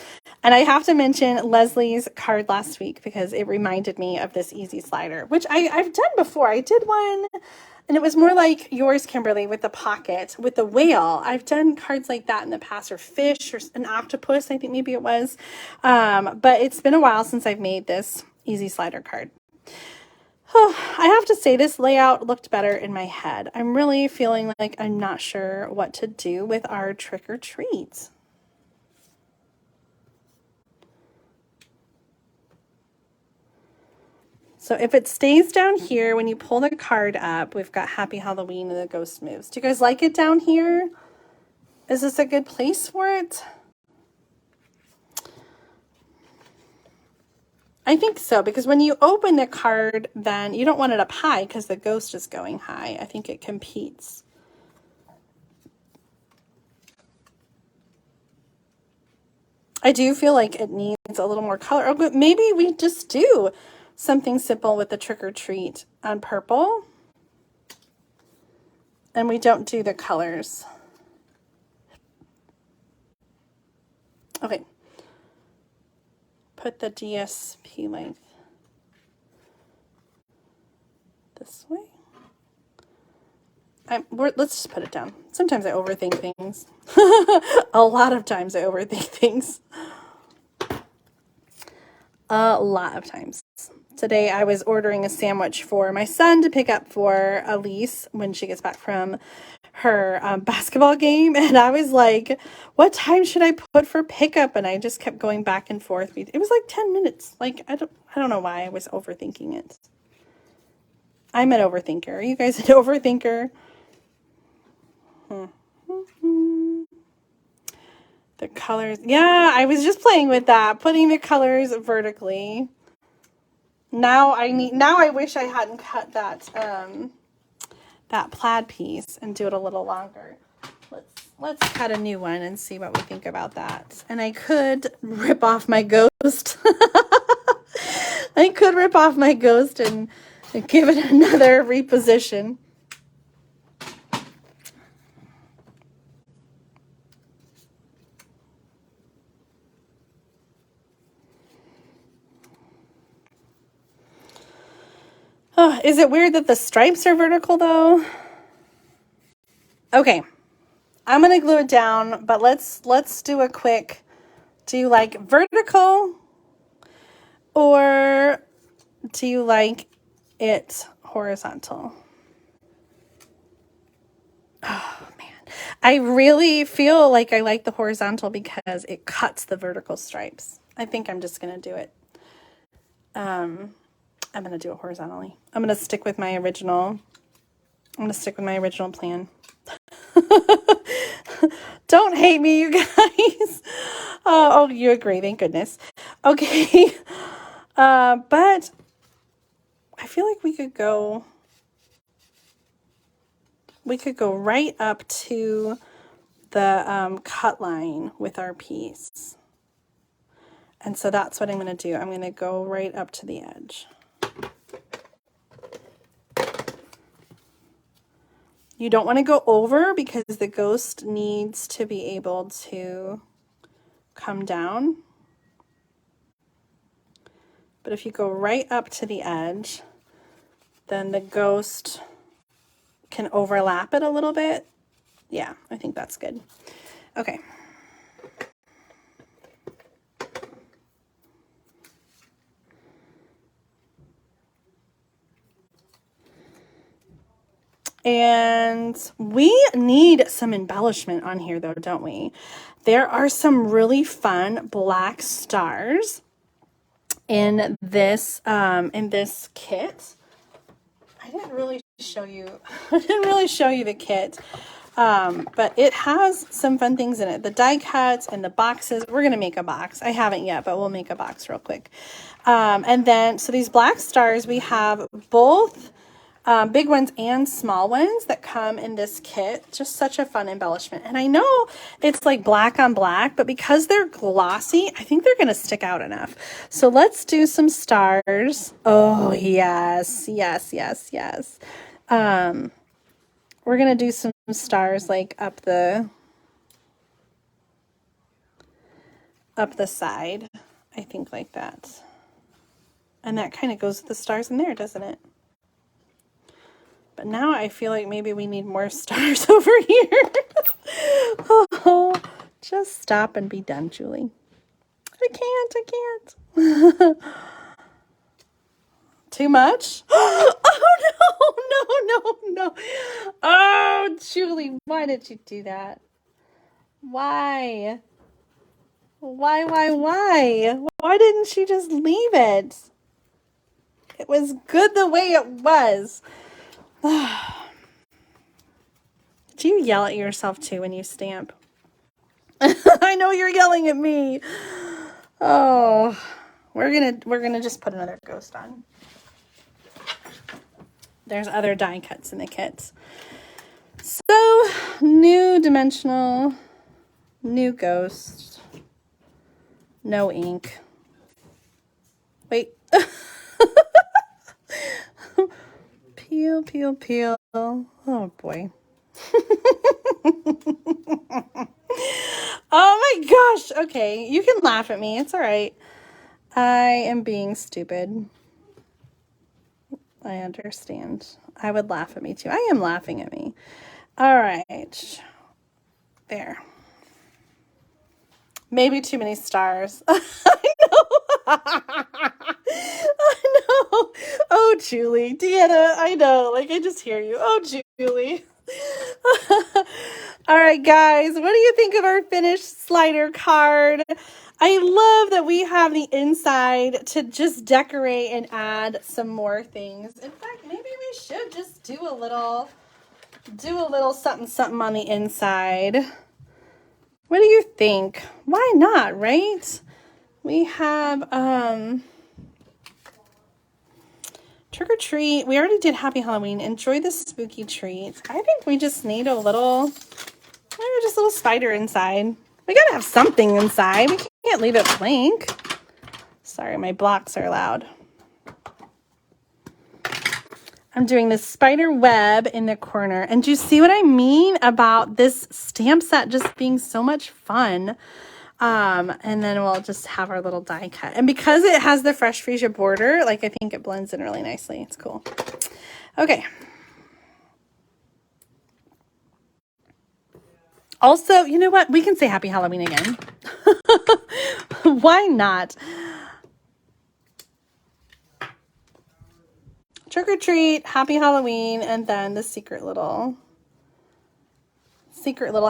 And I have to mention Leslie's card last week because it reminded me of this easy slider, which I've done before. I did one and it was more like yours, Kimberly, with the pocket, with the whale. I've done cards like that in the past, or fish, or an octopus, I think maybe it was. But it's been a while since I've made this easy slider card. Oh, I have to say this layout looked better in my head. I'm really feeling like I'm not sure what to do with our Trick or Treat. So if it stays down here, when you pull the card up, we've got Happy Halloween and the ghost moves. Do you guys like it down here? Is this a good place for it? I think so, because when you open the card, then you don't want it up high because the ghost is going high. I think it competes. I do feel like it needs a little more color. Oh, but maybe we just do something simple with the Trick or Treat on purple. And we don't do the colors. Okay. Put the DSP length this way. Let's just put it down. Sometimes I overthink things. A lot of times I overthink things. A lot of times. Today I was ordering a sandwich for my son to pick up for Elise when she gets back from her basketball game, and I was like, what time should I put for pickup? And I just kept going back and forth. It was like 10 minutes. Like I don't know why I was overthinking it. I'm an overthinker. Are you guys an overthinker? The colors. Yeah, I was just playing with that, putting the colors vertically. Now I wish I hadn't cut that that plaid piece and do it a little longer. Let's cut a new one and see what we think about that. And I could rip off my ghost. I could rip off my ghost and give it another reposition. Oh, Is it weird that the stripes are vertical though? Okay, I'm gonna glue it down, but let's do a quick, do you like vertical or do you like it horizontal? Oh man, I really feel like I like the horizontal because it cuts the vertical stripes. I think I'm just gonna do it. I'm gonna do it horizontally. I'm gonna stick with my original. I'm gonna stick with my original plan. Don't hate me, you guys. Oh, you agree? Thank goodness. Okay, but I feel like we could go right up to the cut line with our piece. And so that's what I'm going to do. I'm going to go right up to the edge. You don't want to go over because the ghost needs to be able to come down. But if you go right up to the edge, then the ghost can overlap it a little bit. Yeah, I think that's good. Okay. And we need some embellishment on here though, don't we? There are some really fun black stars in this kit. I didn't really show you the kit. But it has some fun things in it. The die cuts and the boxes. We're going to make a box. I haven't yet, but we'll make a box real quick. And then, so these black stars, we have both big ones and small ones that come in this kit. Just such a fun embellishment. And I know it's like black on black, but because they're glossy, I think they're going to stick out enough. So let's do some stars. Oh, yes, yes, yes, yes. We're going to do some stars like up the side, I think, like that. And that kind of goes with the stars in there, doesn't it? But now I feel like maybe we need more stars over here. Oh, just stop and be done, Julie. I can't. Too much? Oh, no. Oh, Julie, why did you do that? Why? Why didn't she just leave it? It was good the way it was. Do you yell at yourself too when you stamp? I know you're yelling at me. Oh, we're gonna just put another ghost on. There's other die cuts in the kits. So, new dimensional, new ghost, no ink. Wait. Peel. Oh boy. Oh my gosh. Okay, you can laugh at me. It's all right. I am being stupid. I understand. I would laugh at me too. I am laughing at me. All right. There. Maybe too many stars. I know. I know. Oh, Julie. Deanna, I know. Like, I just hear you. Oh, Julie. All right, guys. What do you think of our finished slider card? I love that we have the inside to just decorate and add some more things. In fact, maybe we should just do a little something on the inside. What do you think? Why not, right? We have trick or treat. We already did Happy Halloween. Enjoy the spooky treat. I think we just need a little, maybe just a little spider inside. We gotta have something inside. We can't leave it blank. Sorry, my blocks are loud. I'm doing this spider web in the corner. And do you see what I mean about this stamp set just being so much fun? And then we'll just have our little die cut. And because it has the fresh freesia border, like, I think it blends in really nicely. It's cool. Okay. Also, you know what? We can say Happy Halloween again. Why not? Trick or treat, Happy Halloween, and then the secret little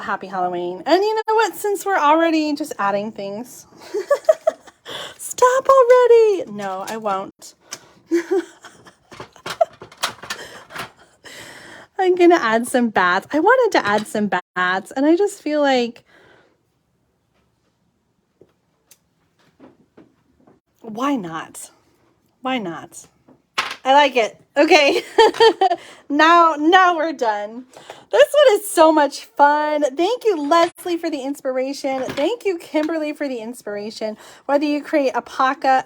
Happy Halloween. And you know what? Since we're already just adding things, stop already. No, I won't. I'm gonna add some bats. I wanted to add some bats, and I just feel like, why not? Why not? I like it. Okay. now we're done. This one is so much fun. Thank you, Leslie, for the inspiration. Thank you, Kimberly, for the inspiration. Whether you create a pocket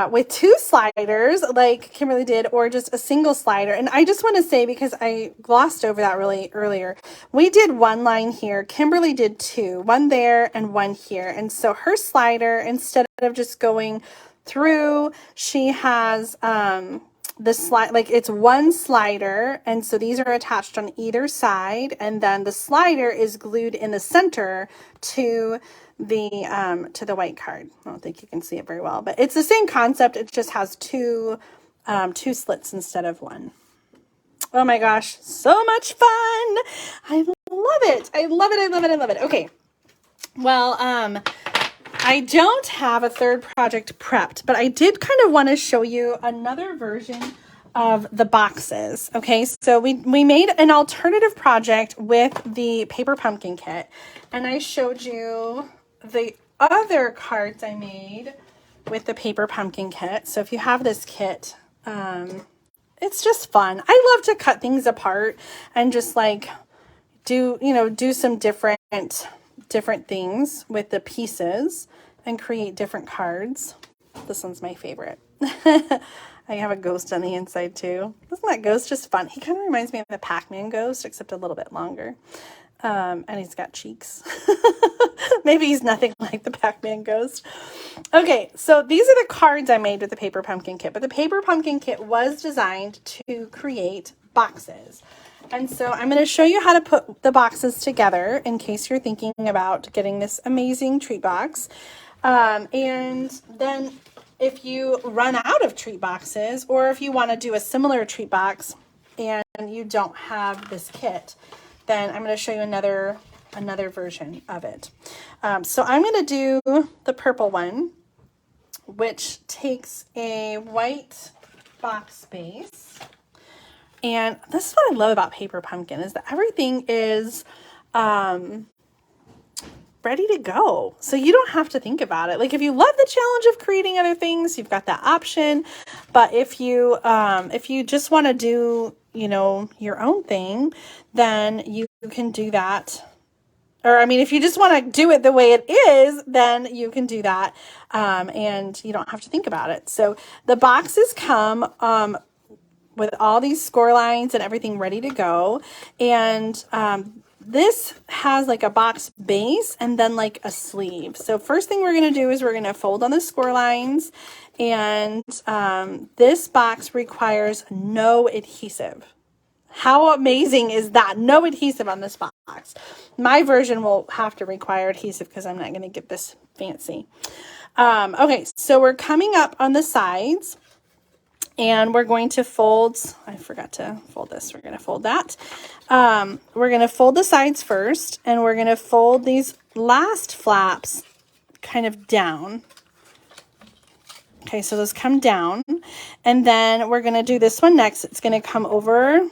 with 2 sliders like Kimberly did, or just a single slider. And I just want to say, because I glossed over that really earlier, we did 1 line here. Kimberly did 2, 1 there and 1 here. And so her slider, instead of just going through, she has the slide, like it's 1 slider, and so these are attached on either side, and then the slider is glued in the center to the white card. I don't think you can see it very well, but it's the same concept. It just has 2 slits instead of 1. Oh my gosh, so much fun. I love it. I love it. I love it. I love it. Okay. Well, I don't have a third project prepped, but I did kind of want to show you another version of the boxes. Okay, so we made an alternative project with the paper pumpkin kit, and I showed you the other cards I made with the paper pumpkin kit. So if you have this kit, it's just fun. I love to cut things apart and just like do some different things with the pieces and create different cards. This one's my favorite. I have a ghost on the inside too. Isn't that ghost just fun? He kind of reminds me of the Pac-Man ghost, except a little bit longer. And he's got cheeks. Maybe he's nothing like the Pac-Man ghost. Okay, so these are the cards I made with the paper pumpkin kit, but the paper pumpkin kit was designed to create boxes. And so I'm going to show you how to put the boxes together in case you're thinking about getting this amazing treat box. And then if you run out of treat boxes, or if you want to do a similar treat box and you don't have this kit, then I'm going to show you another version of it. So I'm going to do the purple one, which takes a white box base. And this is what I love about paper pumpkin, is that everything is ready to go. So you don't have to think about it. Like if you love the challenge of creating other things, you've got that option. But if you just want to do, your own thing, then you can do that. Or, I mean, if you just want to do it the way it is, then you can do that. And you don't have to think about it. So the boxes come with all these score lines and everything ready to go. And this has like a box base and then like a sleeve. So first thing we're going to do is we're going to fold on the score lines. And this box requires no adhesive. How amazing is that? No adhesive on this box. My version will have to require adhesive because I'm not going to get this fancy. Okay, so we're coming up on the sides. And we're going to fold, I forgot to fold this. We're going to fold that. We're going to fold the sides first, and we're going to fold these last flaps kind of down. Okay, so those come down. And then we're going to do this one next. It's going to come over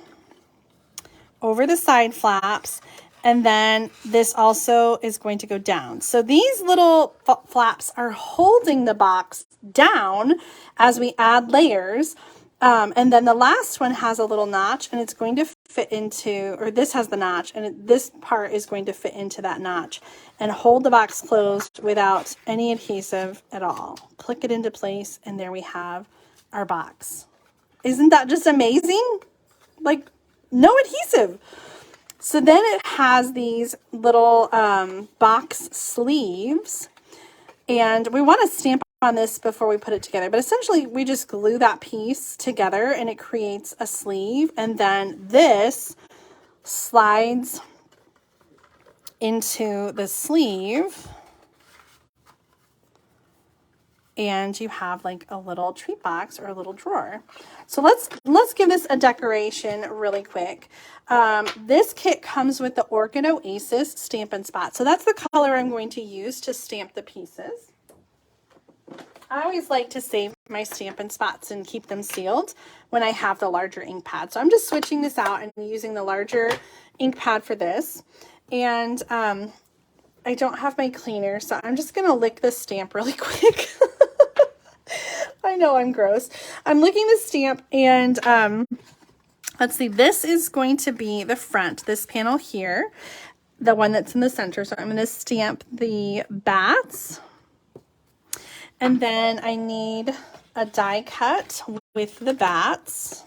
the side flaps. And then this also is going to go down. So these little flaps are holding the box down as we add layers. And then the last one has a little notch, and it's going to fit into, or this has the notch, and this part is going to fit into that notch and hold the box closed without any adhesive at all. Click it into place, and there we have our box. Isn't that just amazing? Like, no adhesive. So then it has these little box sleeves, and we want to stamp on this before we put it together, but essentially we just glue that piece together and it creates a sleeve, and then this slides into the sleeve and you have like a little treat box or a little drawer. So let's give this a decoration really quick. This kit comes with the Orchid Oasis Stampin' Spot. So that's the color I'm going to use to stamp the pieces. I always like to save my Stampin' Spots and keep them sealed when I have the larger ink pad. So I'm just switching this out and using the larger ink pad for this. And I don't have my cleaner, so I'm just going to lick this stamp really quick. I know I'm gross. I'm licking the stamp, and let's see, this is going to be the front, this panel here, the one that's in the center. So I'm going to stamp the bats, and then I need a die cut with the bats,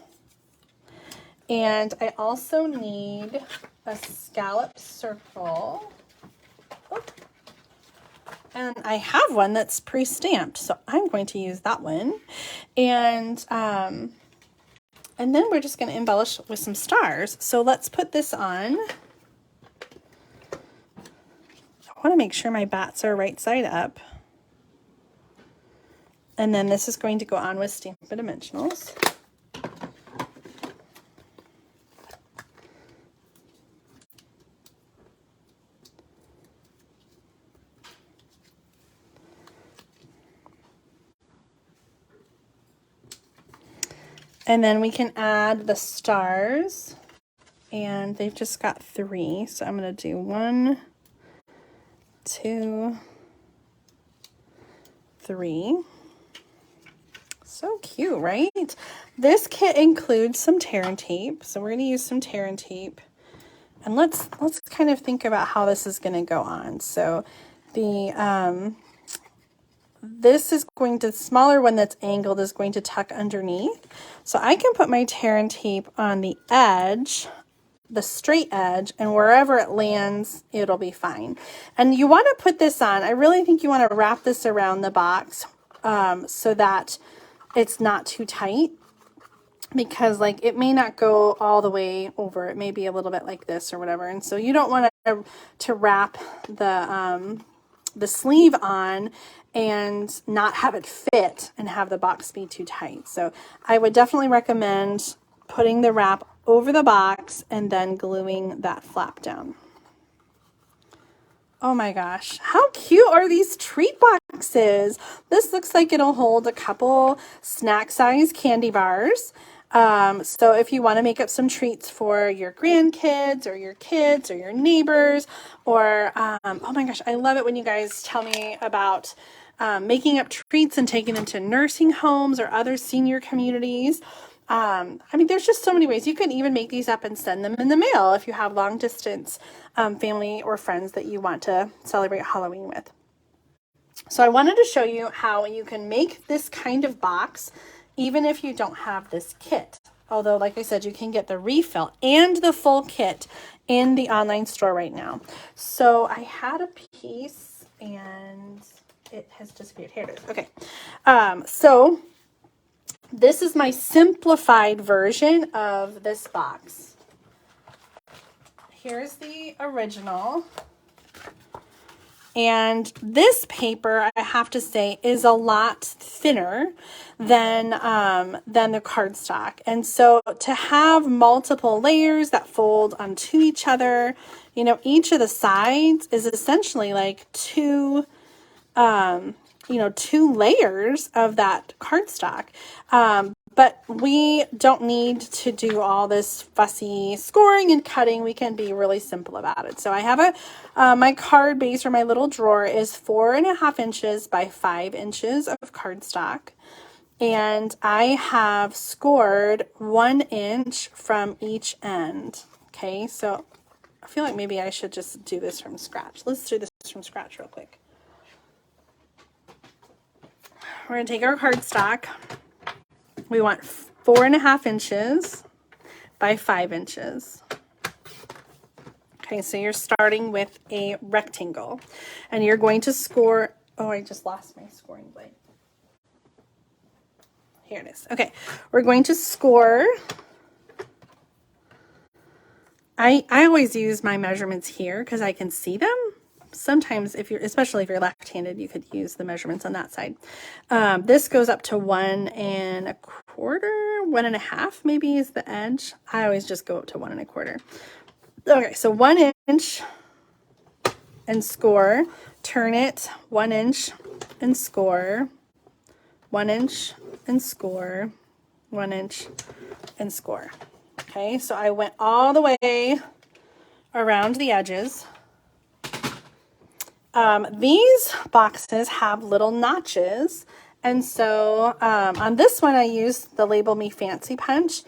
and I also need a scallop circle. Oh. And I have one that's pre-stamped, so I'm going to use that one. And then we're just going to embellish with some stars. So let's put this on. I want to make sure my bats are right side up. And then this is going to go on with Stampin' Dimensionals. And then we can add the stars, and they've just got 3. So I'm going to do 1, 2, 3. So cute, right? This kit includes some tear and tape. So we're going to use some tear and tape. And let's kind of think about how this is going to go on. So the this is going to, the smaller one that's angled is going to tuck underneath. So I can put my tear and tape on the edge, the straight edge, and wherever it lands, it'll be fine. And you want to put this on, I really think you want to wrap this around the box so that it's not too tight, because like it may not go all the way over. It may be a little bit like this or whatever. And so you don't want to wrap the sleeve on and not have it fit and have the box be too tight. So I would definitely recommend putting the wrap over the box and then gluing that flap down. Oh my gosh, how cute are these treat boxes? This looks like it'll hold a couple snack size candy bars. So if you want to make up some treats for your grandkids or your kids or your neighbors, or oh my gosh, I love it when you guys tell me about making up treats and taking them to nursing homes or other senior communities. I mean, there's just so many ways. You can even make these up and send them in the mail if you have long distance family or friends that you want to celebrate Halloween with. So I wanted to show you how you can make this kind of box even if you don't have this kit. Although, like I said, you can get the refill and the full kit in the online store right now. So I had a piece and it has disappeared. Here it is. Okay. So this is my simplified version of this box. Here's the original. And this paper, I have to say, is a lot thinner than the cardstock. And so to have multiple layers that fold onto each other, you know, each of the sides is essentially like two layers of that cardstock. But we don't need to do all this fussy scoring and cutting. We can be really simple about it. So I have my card base, or my little drawer, is 4.5 inches by 5 inches of cardstock. And I have scored 1 inch from each end. Okay, so I feel like maybe I should just do this from scratch. Let's do this from scratch real quick. We're going to take our cardstock. We want 4.5 inches by 5 inches. Okay, so you're starting with a rectangle and you're going to score. Oh, I just lost my scoring blade. Here it is. Okay, we're going to score. I always use my measurements here because I can see them. Sometimes especially if you're left-handed, you could use the measurements on that side. This goes up to 1 1/4, 1 1/2 maybe is the edge. I always just go up to 1 1/4. Okay, so 1 inch and score, turn it 1 inch and score, 1 inch and score, 1 inch and score. Okay, so I went all the way around the edges. These boxes have little notches, and so on this one I used the Label Me Fancy punch.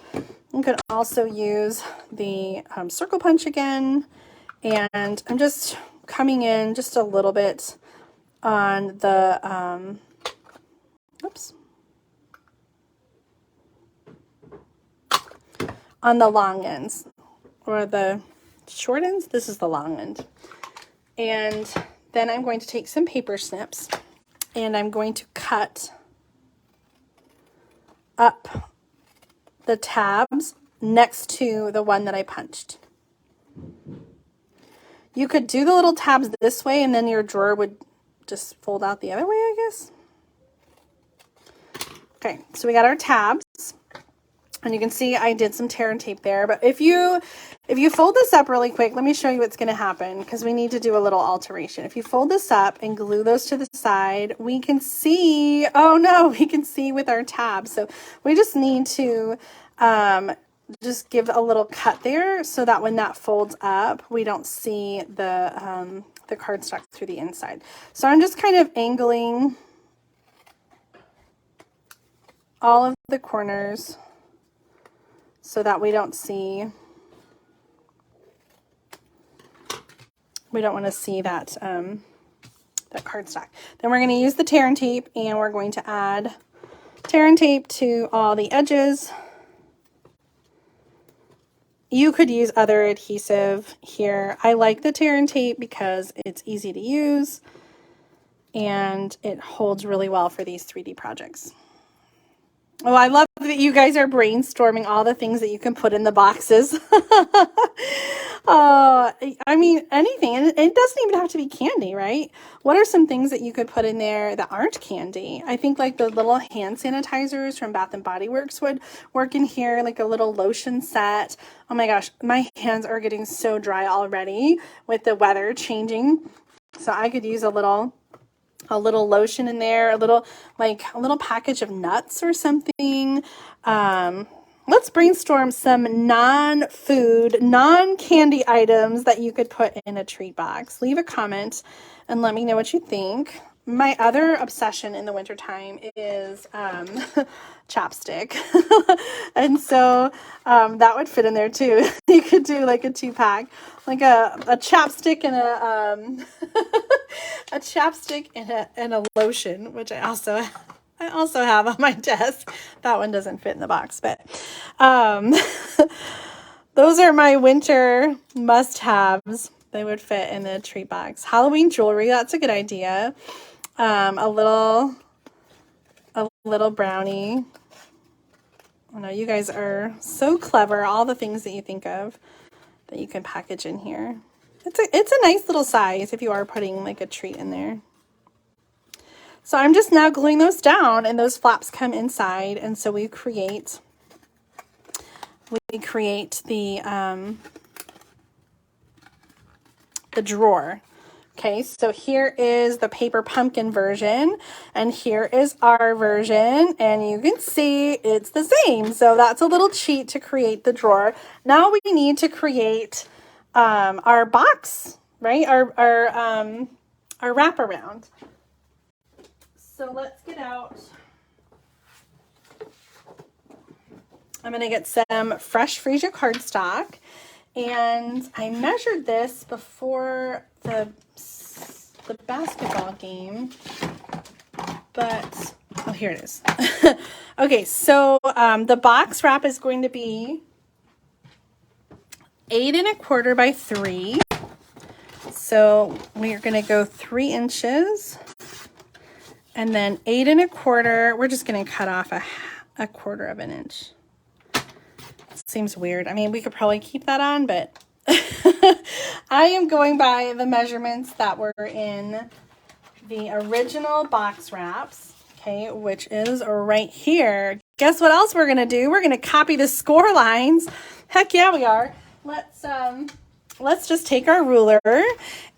You could also use the circle punch again, and I'm just coming in just a little bit on the on the long ends, or the short ends. This is the long end. And then I'm going to take some paper snips and I'm going to cut up the tabs next to the one that I punched. You could do the little tabs this way and then your drawer would just fold out the other way, I guess. Okay, so we got our tabs. And you can see I did some tear and tape there, but if you fold this up really quick, let me show you what's going to happen because we need to do a little alteration. If you fold this up and glue those to the side, we can see, oh no, we can see with our tabs. So we just need to just give a little cut there so that when that folds up, we don't see the cardstock through the inside. So I'm just kind of angling all of the corners so that we don't want to see that that cardstock. Then we're going to use the tear and tape, and we're going to add tear and tape to all the edges. You could use other adhesive here. I like the tear and tape because it's easy to use and it holds really well for these 3D projects. Oh, I love that you guys are brainstorming all the things that you can put in the boxes. I mean, anything. And it doesn't even have to be candy, right? What are some things that you could put in there that aren't candy? I think like the little hand sanitizers from Bath & Body Works would work in here, like a little lotion set. Oh my gosh, my hands are getting so dry already with the weather changing. So I could use a little lotion in there, a little package of nuts or something. Let's brainstorm some non-food, non-candy items that you could put in a treat box. Leave a comment and let me know what you think. My other obsession in the wintertime is chapstick. And so that would fit in there too. You could do like a 2-pack, like a chapstick and a chapstick and a lotion, which I also have on my desk. That one doesn't fit in the box, but those are my winter must-haves. They would fit in the treat box. Halloween jewelry, that's a good idea. A little brownie. I know you guys are so clever. All the things that you think of that you can package in here. It's a nice little size if you are putting like a treat in there. So I'm just now gluing those down, and those flaps come inside, and so we create the drawer. Okay, so here is the paper pumpkin version, and here is our version, and you can see it's the same. So that's a little cheat to create the drawer. Now we need to create our box, right? Our wraparound. So let's get out. I'm going to get some fresh freesia cardstock, and I measured this before the basketball game, but oh, here it is. Okay, so the box wrap is going to be 8 1/4 by 3. So we're going to go 3 inches, and then 8 1/4. We're just going to cut off 1/4 of an inch. Seems weird. I mean, we could probably keep that on, but I am going by the measurements that were in the original box wraps, okay, which is right here. Guess what else we're going to do? We're going to copy the score lines. Heck yeah, we are. Let's just take our ruler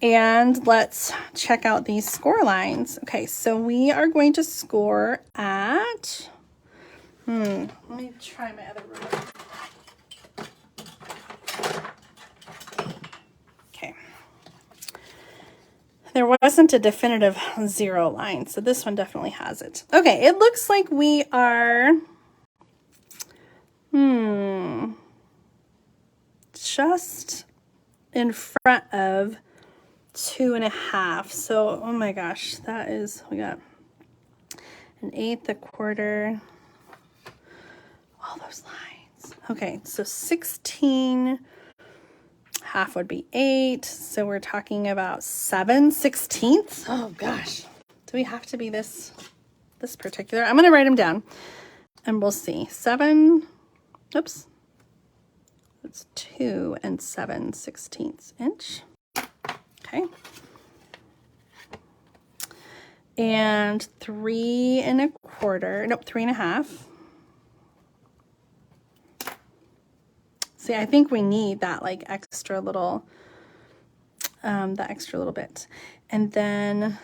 and let's check out these score lines. Okay, so we are going to score at, let me try my other ruler. Okay. There wasn't a definitive 0 line, so this one definitely has it. Okay, it looks like we are, just in front of 2.5. So, oh my gosh, that is, we got 1/8, 1/4, all those lines. Okay, so 16, half would be 8. So we're talking about 7/16. Oh gosh, do we have to be this particular? I'm gonna write them down and we'll see. 7, oops. It's 2 7/16 inch. Okay. And 3 1/4, nope, 3.5. See, I think we need that like extra little, that extra little bit. And then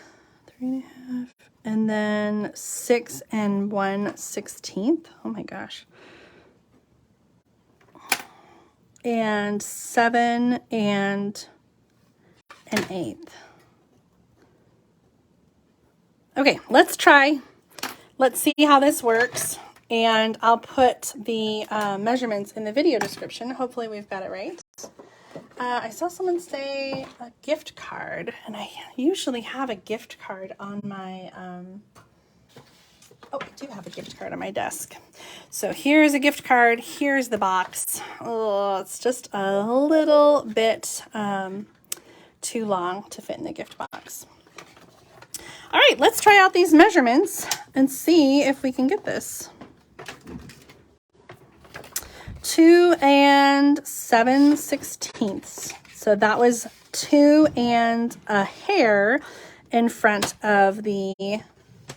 3.5, and then 6 1/16. Oh my gosh. And 7 1/8. Okay, let's try. Let's see how this works. And I'll put the measurements in the video description. Hopefully we've got it right. I saw someone say a gift card, and I usually have a gift card on my, oh, I do have a gift card on my desk. So here's a gift card. Here's the box. Oh, it's just a little bit too long to fit in the gift box. All right, let's try out these measurements and see if we can get this. 2 7/16. So that was 2 and a hair in front of the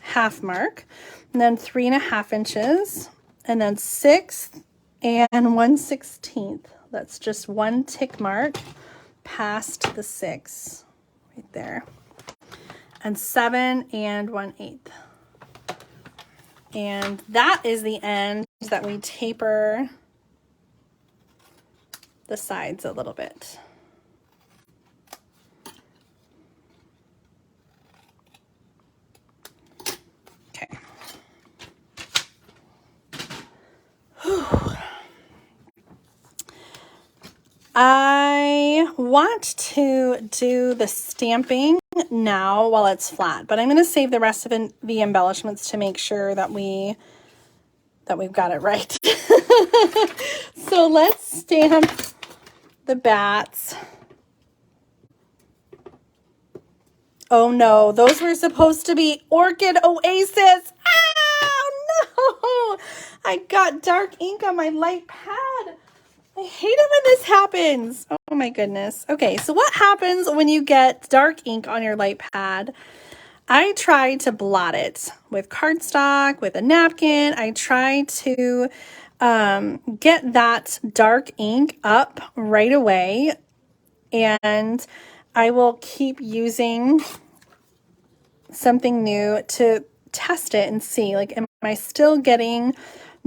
half mark. And then 3.5 inches, and then 6 1/16. That's just 1 tick mark past the 6 right there. And 7 1/8. And that is the end that we taper the sides a little bit. Okay. I want to do the stamping now while it's flat, but I'm going to save the rest of the embellishments to make sure that we've got it right. So let's stamp the bats. Oh no, those were supposed to be Orchid Oasis. Oh no, I got dark ink on my light pad. I hate it when this happens. Oh my goodness. Okay, so what happens when you get dark ink on your light pad? I try to blot it with cardstock, with a napkin. I try to get that dark ink up right away, and I will keep using something new to test it and see, like, am I still getting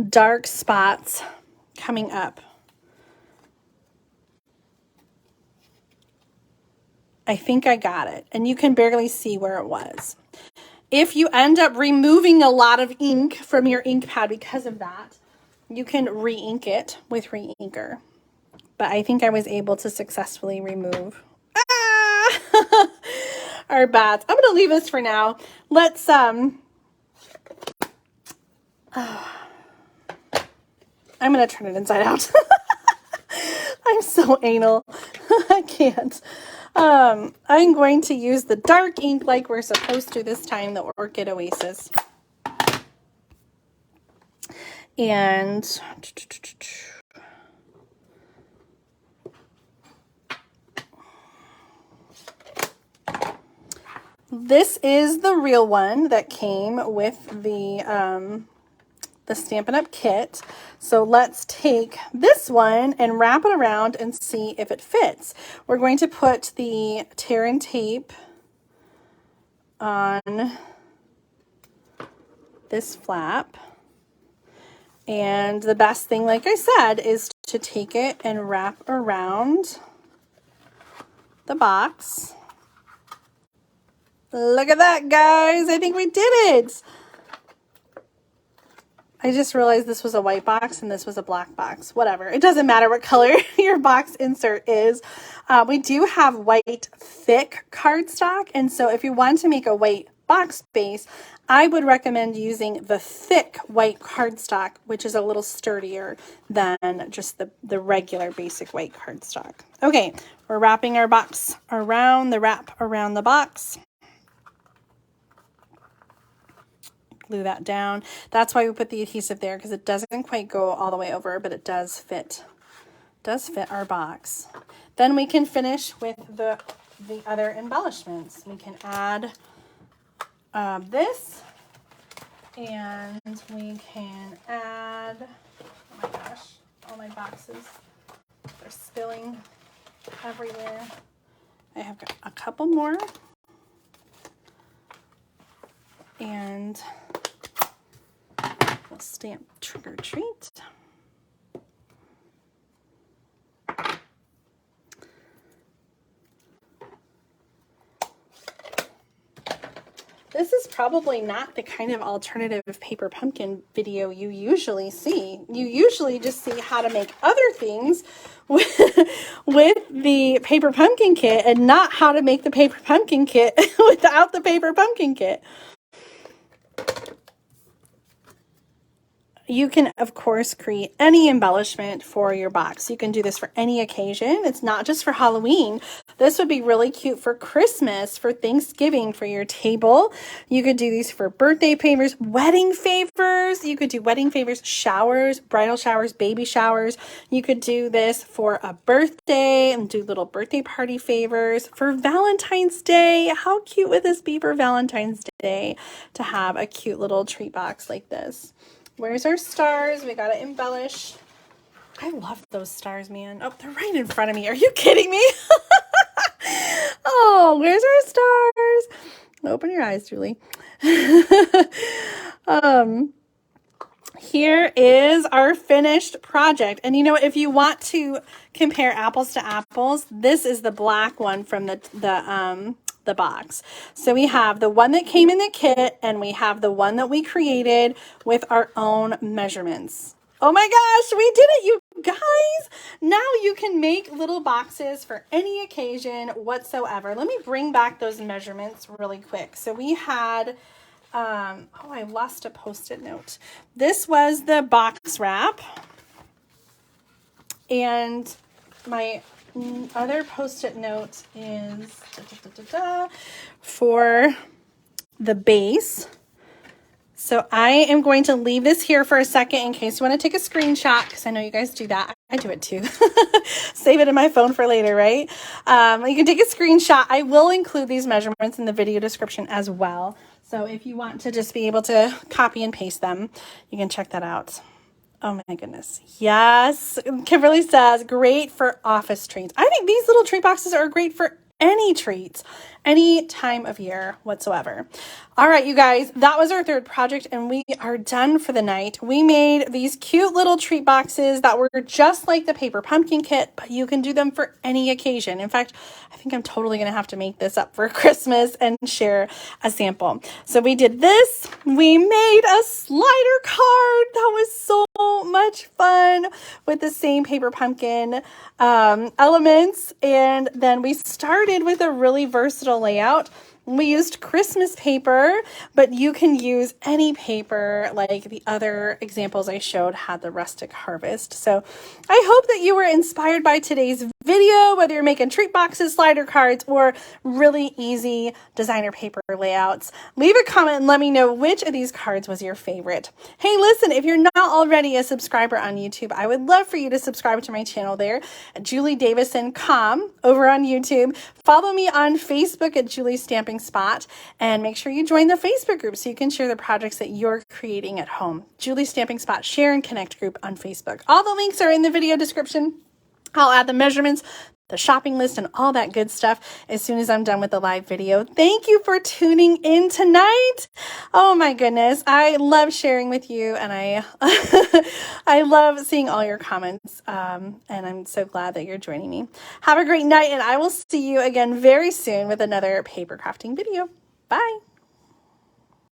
dark spots coming up? I think I got it, and you can barely see where it was. If you end up removing a lot of ink from your ink pad because of that, you can re-ink it with re-inker. But I think I was able to successfully remove our bats. I'm going to leave this for now. Let's, I'm going to turn it inside out. I'm so anal. I can't. I'm going to use the dark ink like we're supposed to this time, the Orchid Oasis. And this is the real one that came with the Stampin' Up kit. So let's take this one and wrap it around and see if it fits. We're going to put the tear and tape on this flap. And the best thing, like I said, is to take it and wrap around the box. Look at that, guys. I think we did it. I just realized this was a white box and this was a black box. Whatever. It doesn't matter what color your box insert is. We do have white thick cardstock. And so if you want to make a white box base, I would recommend using the thick white cardstock, which is a little sturdier than just the regular basic white cardstock. Okay, we're wrapping our box around the wrap around the box. Glue that down. That's why we put the adhesive there, because it doesn't quite go all the way over, but it does fit our box. Then we can finish with the other embellishments. We can add this, and we can add, oh my gosh, all my boxes are spilling everywhere. I have got a couple more. And we'll stamp Trick or Treat. This is probably not the kind of alternative paper pumpkin video you usually see. You usually just see how to make other things with the paper pumpkin kit, and not how to make the paper pumpkin kit without the paper pumpkin kit. You can, of course, create any embellishment for your box. You can do this for any occasion. It's not just for Halloween. This would be really cute for Christmas, for Thanksgiving, for your table. You could do these for birthday favors, wedding favors. You could do wedding favors, showers, bridal showers, baby showers. You could do this for a birthday and do little birthday party favors. For Valentine's Day, how cute would this be for Valentine's Day to have a cute little treat box like this? Where's our stars? We gotta embellish. I love those stars, man. Oh, they're right in front of me. Are you kidding me? Oh, where's our stars? Open your eyes, Julie. Here is our finished project. And you know, if you want to compare apples to apples, this is the black one from the box. So we have the one that came in the kit, and we have the one that we created with our own measurements. Oh my gosh, we did it, you guys. Now you can make little boxes for any occasion whatsoever. Let me bring back those measurements really quick. So we had, oh, I lost a Post-it note. This was the box wrap, and my other Post-it note is for the base. So I am going to leave this here for a second in case you want to take a screenshot, because I know you guys do that. I do it too. Save it in my phone for later, right? You can take a screenshot. I will include these measurements in the video description as well. So if you want to just be able to copy and paste them, you can check that out. Oh my goodness. Yes. Kimberly says, great for office treats. I think these little treat boxes are great for any treats, any time of year whatsoever. All right, you guys, that was our third project, and we are done for the night. We made these cute little treat boxes that were just like the paper pumpkin kit, but you can do them for any occasion. In fact, I think I'm totally going to have to make this up for Christmas and share a sample. So we did this. We made a slider card. That was so much fun with the same paper pumpkin elements. And then we started with a really versatile layout. We used Christmas paper, but you can use any paper, like the other examples I showed had the Rustic Harvest. So I hope that you were inspired by today's video. video, whether you're making treat boxes, slider cards, or really easy designer paper layouts. Leave a comment and let me know which of these cards was your favorite. Hey, listen, if you're not already a subscriber on YouTube, I would love for you to subscribe to my channel there at juliedavison.com over on YouTube. Follow me on Facebook at Julie Stamping Spot, and make sure you join the Facebook group so you can share the projects that you're creating at home. Julie Stamping Spot Share and Connect group on Facebook. All the links are in the video description. I'll add the measurements, the shopping list, and all that good stuff as soon as I'm done with the live video. Thank you for tuning in tonight. Oh my goodness, I love sharing with you, and I love seeing all your comments, and I'm so glad that you're joining me. Have a great night, and I will see you again very soon with another paper crafting video. Bye.